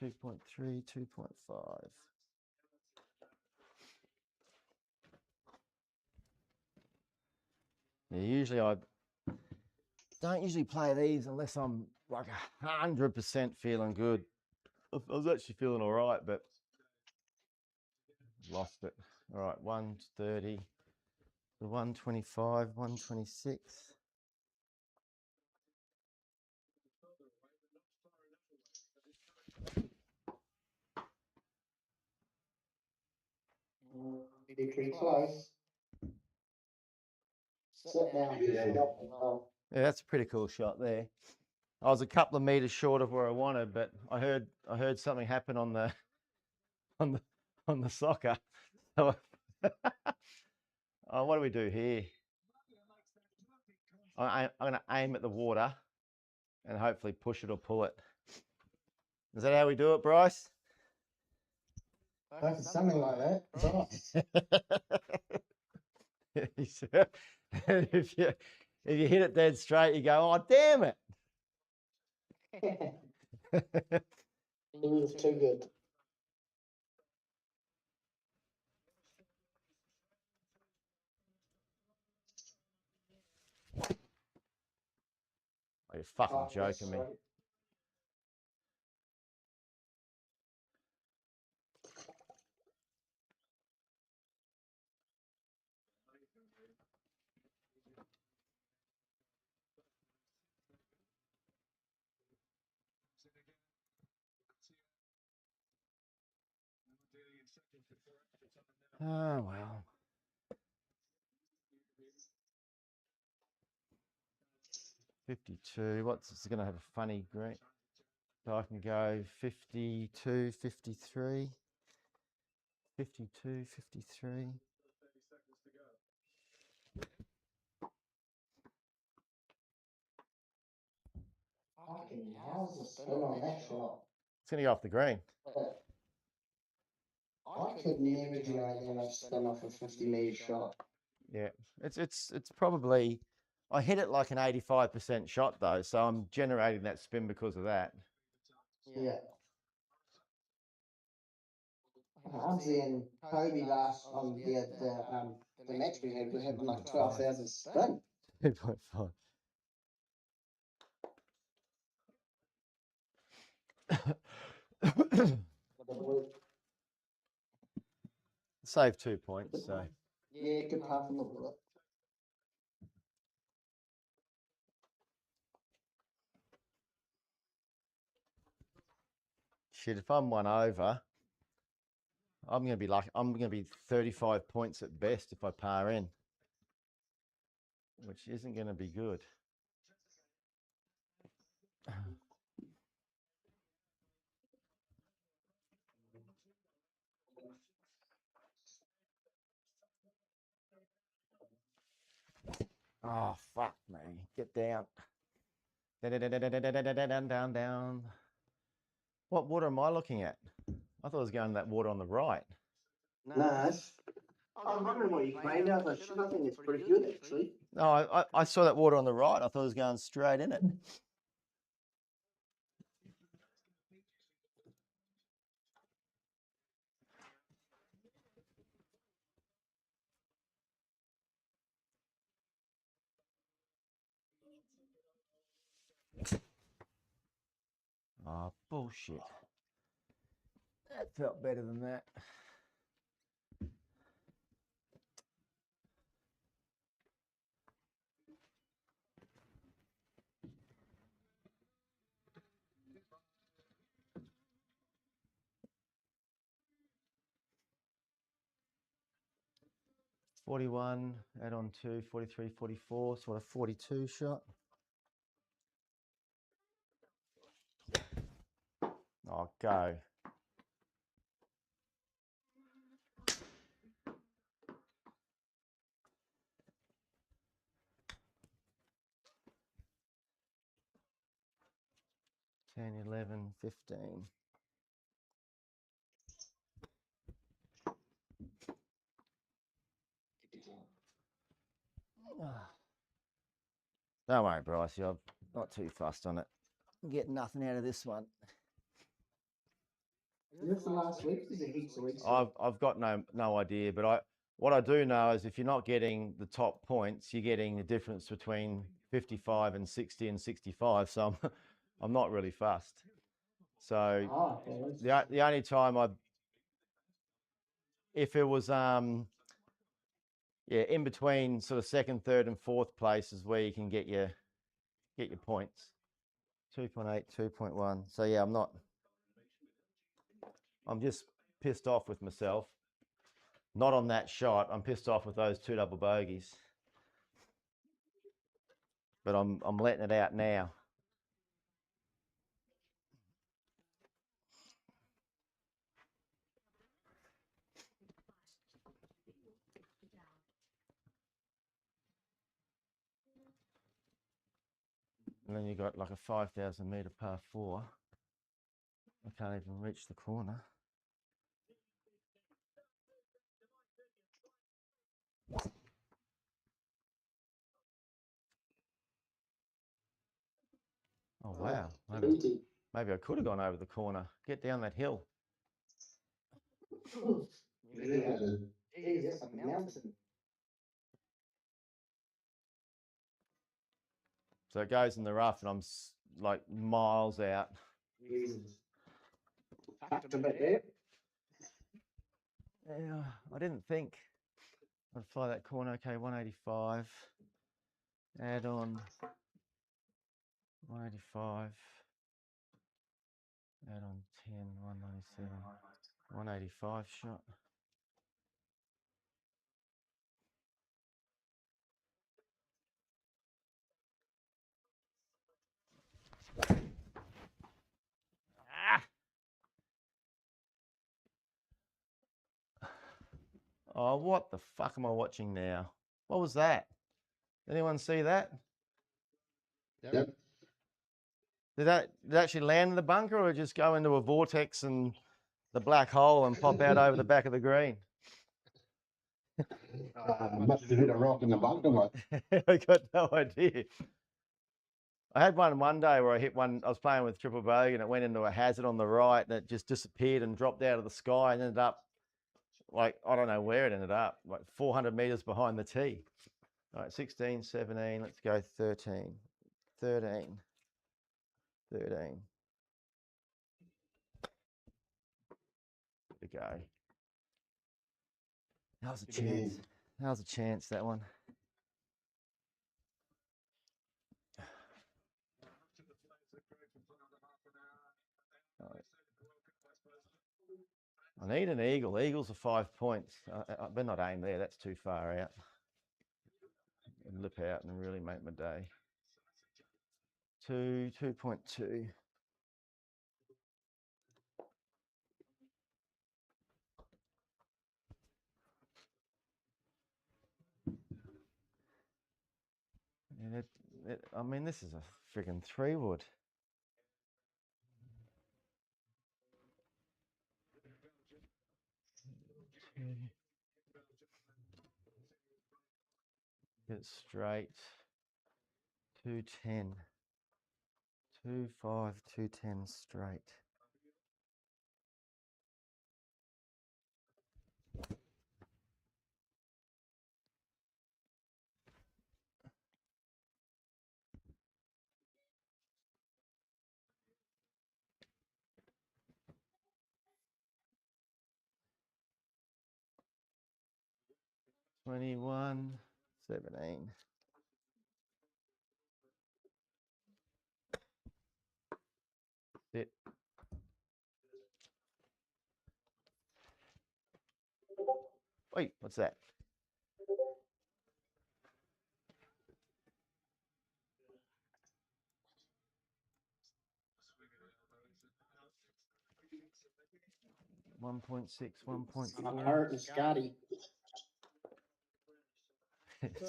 $2.3, $2.5. Yeah, usually I don't usually play these unless I'm like 100% feeling good. I was actually feeling all right, but lost it. All right, 130, the 125, 126. Pretty close. Sit down. Yeah, that's a pretty cool shot there. I was a couple of meters short of where I wanted, but I heard something happen on the on the soccer. So, oh, what do we do here? I'm going to aim at the water and hopefully push it or pull it. Is that how we do it, Bryce? Something like that. Nice. if you hit it dead straight, you go, oh, damn it. He was too good. Oh, you're fucking Oh, yes, joking me. right. Oh, well. $52. What's it's going to have a funny green? So I can go 52, 53. 52, 53. Fucking how's the spin on that shot? It's going to go off the green. But I could never generate that much spin off a 50-meter shot. Yeah, it's probably, I hit it like an 85% shot though, so I'm generating that spin because of that. Yeah. I'm seeing Kobe last on the match we had. We're having like 12,000 spin. 2.5. Save 2 points, so. Yeah, good par from the bullet. Shit, if I'm one over, I'm gonna be like, I'm gonna be 35 points at best if I par in, which isn't gonna be good. Oh, fuck me. Get down. Down, down. What water am I looking at? I thought I was going that water on the right. Nice. I was wondering what you played. I was like, shit, I think it's pretty good actually. No, I saw that water on the right. I thought it was going straight in it. Oh, bullshit. That felt better than that. $41, add on 2, 43, 44, sort of 42 shot. Oh, go. $10, $11, $15. Don't worry, Bryce. I'm not too fussed on it. Get nothing out of this one. Is this the last week? Is it heaps of weeks? I've got no idea, but what I do know is if you're not getting the top points, you're getting the difference between 55 and 60 and 65. So I'm not really fussed. So the only time if it was yeah, in between sort of second, third, and fourth place is where you can get your points. 2.8, 2.1. So yeah, I'm just pissed off with myself. Not on that shot. I'm pissed off with those 2 double bogeys. But I'm letting it out now. And then you got like a 5,000 metre par 4. I can't even reach the corner. Oh wow, maybe I could have gone over the corner. Get down that hill. Yeah. Geez, that's a mountain. So it goes in the rough and I'm like miles out. Jesus. Tucked a bit there. Yeah, I didn't think I'd fly that corner. Okay, 185. Add on 185. Add on 10, 197. 185 shot. Ah! Oh, what the fuck am I watching now? What was that? Anyone see that? Yep. Did that actually land in the bunker or just go into a vortex and the black hole and pop out over the back of the green? Must have hit a rock in the bunker, mate. I got no idea. I had one day where I hit one. I was playing with triple bogey and it went into a hazard on the right and it just disappeared and dropped out of the sky and ended up like, I don't know where it ended up, like 400 meters behind the tee. All right, 16, 17, let's go 13, 13, 13. To go. That was a chance. That was a chance, that one. I need an eagle. Eagles are 5 points. I better not aim there. That's too far out. And lip out and really make my day. 2.2. And I mean, this is a friggin' 3-wood. Get straight. 210. 2.5, 210 straight. $21, 17. Sit. Wait, what's that? $1.6, $1.4. Hurt and Scotty.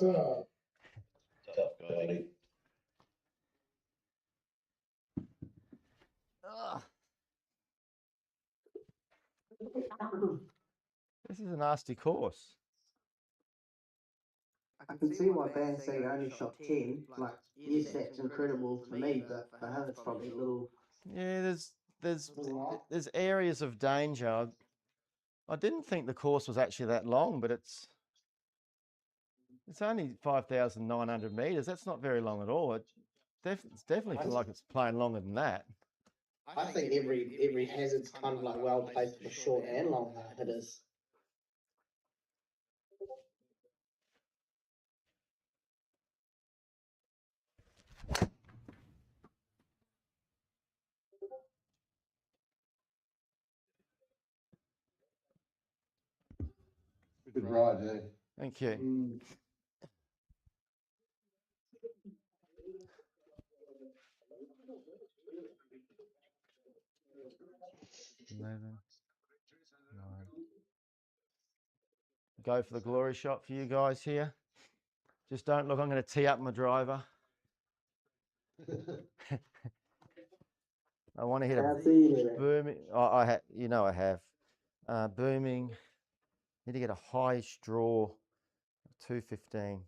Oh, Tough, buddy. This is a nasty course. I can see why BNC only shot 10. Like, yes, that's incredible for me, but for him, it's probably a little. Yeah, there's areas of danger. I didn't think the course was actually that long, but it's only 5,900 meters. That's not very long at all. It's definitely feel like it's playing longer than that. I think every hazard's kind of like well placed for the short and long hitters. Good ride, eh? Thank you. 11, 9. Go for the glory shot for you guys here. Just don't look. I'm going to tee up my driver. I want to hit a How do you do that? booming. I have. Booming. Need to get a high draw. 215.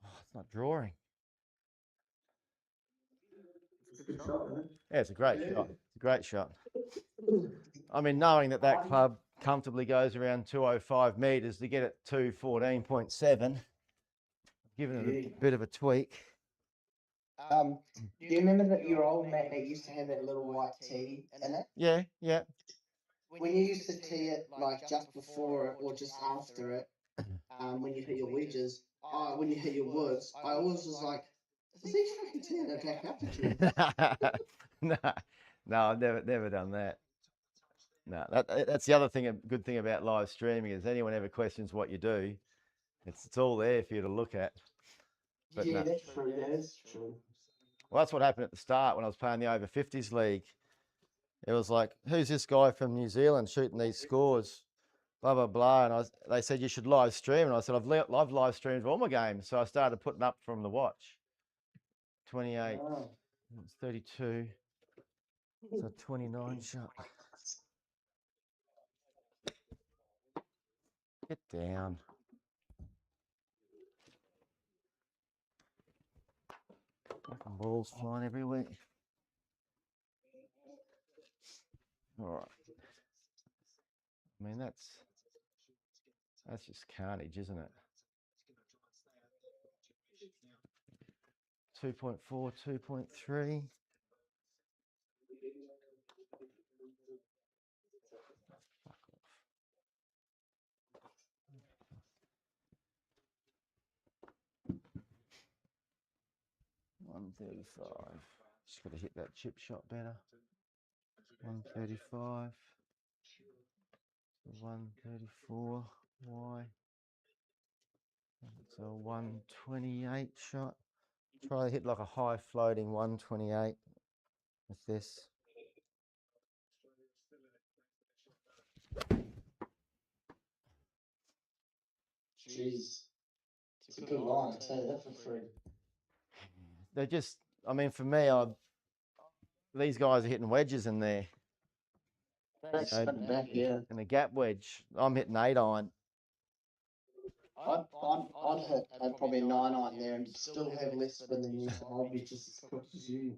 Oh, it's not drawing. It's a good shot, isn't it? Yeah, it's a great shot. It's a great shot. I mean, knowing that club comfortably goes around 205 metres, to get it 214.7, giving it a bit of a tweak. Do you remember that your old mat that used to have that little white tee in it? Yeah, yeah. When you used to tee it like just before it or just after it, when you hit your wedges, when you hit your woods, I always was like, is he fucking teeing it back up again? No, I've never done that. No, that's the other thing. A good thing about live streaming is anyone ever questions what you do, it's all there for you to look at. But Yeah, no. that's true. That is true. Well, that's what happened at the start when I was playing the over 50s league. It was like, who's this guy from New Zealand shooting these scores? Blah, blah, blah. And they said, you should live stream. And I said, I've live streamed all my games. So I started putting up from the watch. 28, Oh. it's 32. So 29 shot. Get down. Fucking balls flying everywhere. All right. I mean, that's just carnage, isn't it? 2.4, 2.3. Fuck off. 135. Just got to hit that chip shot better. 135. 134. Why? It's a 128 shot. Try to hit like a high floating 128 with this. Jeez. It's a good line, I tell you that for free. They're just, I mean, for me, these guys are hitting wedges in there. That's spin back, yeah. And a gap wedge, I'm hitting 8 iron. I'd hit probably 9 iron there and still have less spin than you, so I'll be just as quick as you.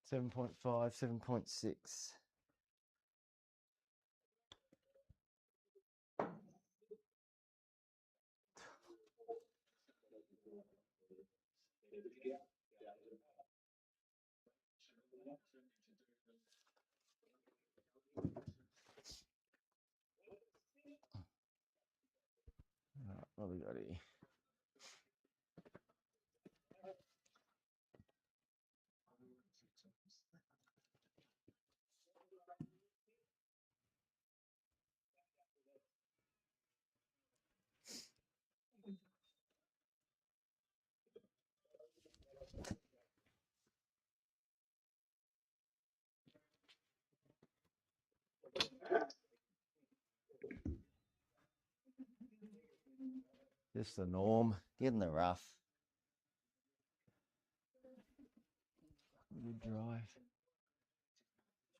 Seven 7.5, 7.6. What have we got here? Just the norm. Get in the rough. Good drive.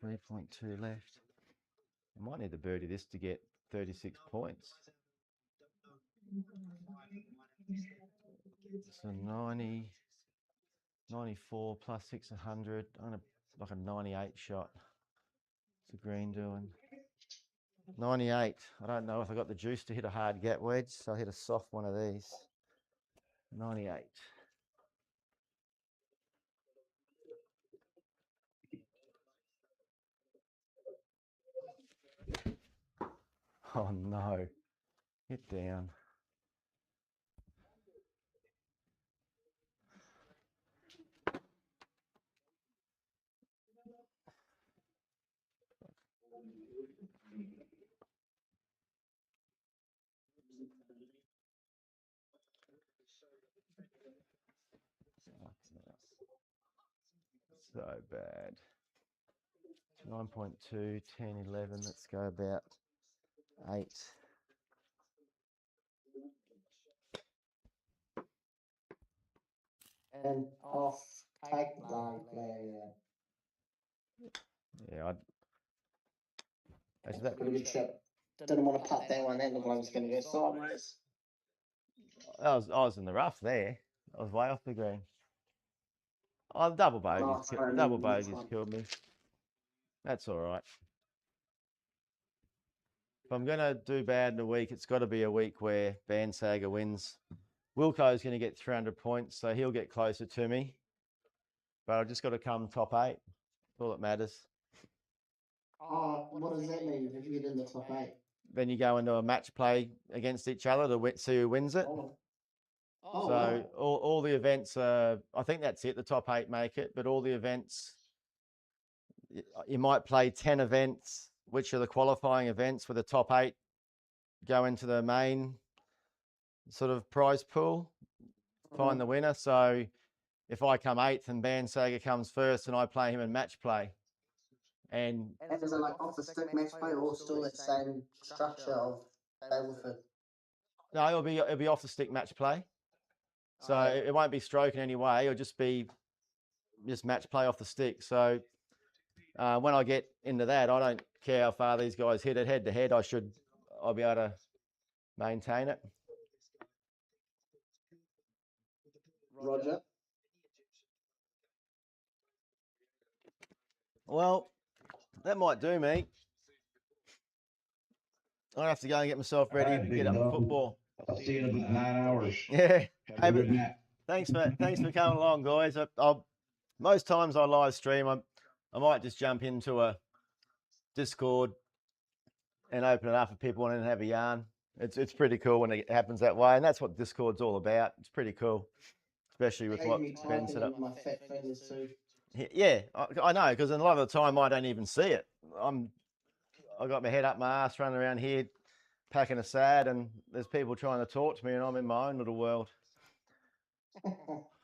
3.2 left. I might need to birdie this to get 36 points. So 90, 94 plus 600. I'm gonna like a 98 shot. What's the green doing? 98. I don't know if I got the juice to hit a hard gap wedge, so I'll hit a soft one of these. 98. Oh no. Get down. So bad. 9.2, 10, 11. Let's go about 8. And off take bloody player. Yeah, That's a pretty good shot. Didn't want to putt that one. That looked like it was going to go sideways. I was in the rough there. I was way off the green. Oh, the double bogeys, sorry, double that's bogeys fine. killed me. That's all right. If I'm going to do bad in a week, it's got to be a week where Bandsager wins. Wilco's going to get 300 points, so he'll get closer to me. But I've just got to come top 8. That's all that matters. Oh, what does that mean if you get in the top 8? Then you go into a match play against each other to see who wins it. Oh, So wow. all the events, I think that's it. The top 8 make it, but all the events, you might play 10 events, which are the qualifying events, where the top 8 go into the main sort of prize pool, find the winner. So if I come 8th and Bandsager comes first, and I play him in match play, and is it like off the stick match play or still that same structure of Stableford? no, it'll be off the stick match play. So it won't be stroke in any way. It'll just be match play off the stick. So when I get into that, I don't care how far these guys hit it head to head. I'll be able to maintain it. Roger. Well, that might do me. I have to go and get myself ready All right, to get up Big for Dog. football. I'll see you in about 9 hours. Yeah. Have a good night. Thanks for coming along, guys. Most times I live stream. I might just jump into a Discord and open it up for people wanting to have a yarn. It's pretty cool when it happens that way, and that's what Discord's all about. It's pretty cool, especially with what Ben set up. My fat fingers too. Yeah, I know, because a lot of the time I don't even see it. I got my head up my ass running around here packing a sad, and there's people trying to talk to me, and I'm in my own little world.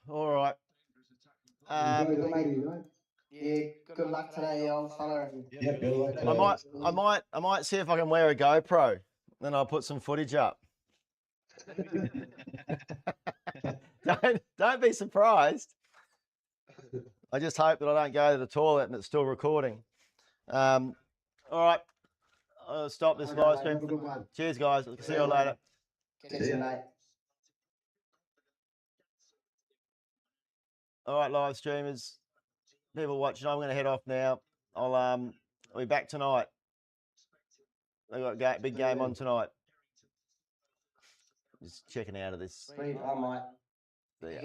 All right. Enjoy the footy, mate. Yeah, good luck today, old fella. Yeah, good luck today. I might see if I can wear a GoPro, then I'll put some footage up. Don't be surprised. I just hope that I don't go to the toilet and it's still recording. All right, I'll stop this live stream. Have a good one. Cheers, guys. See you later. Catch you, mate. All right, live streamers, people watching, I'm going to head off now. I'll be back tonight. They've got a big game on tonight. Just checking out of this. Sweet, I might. See ya.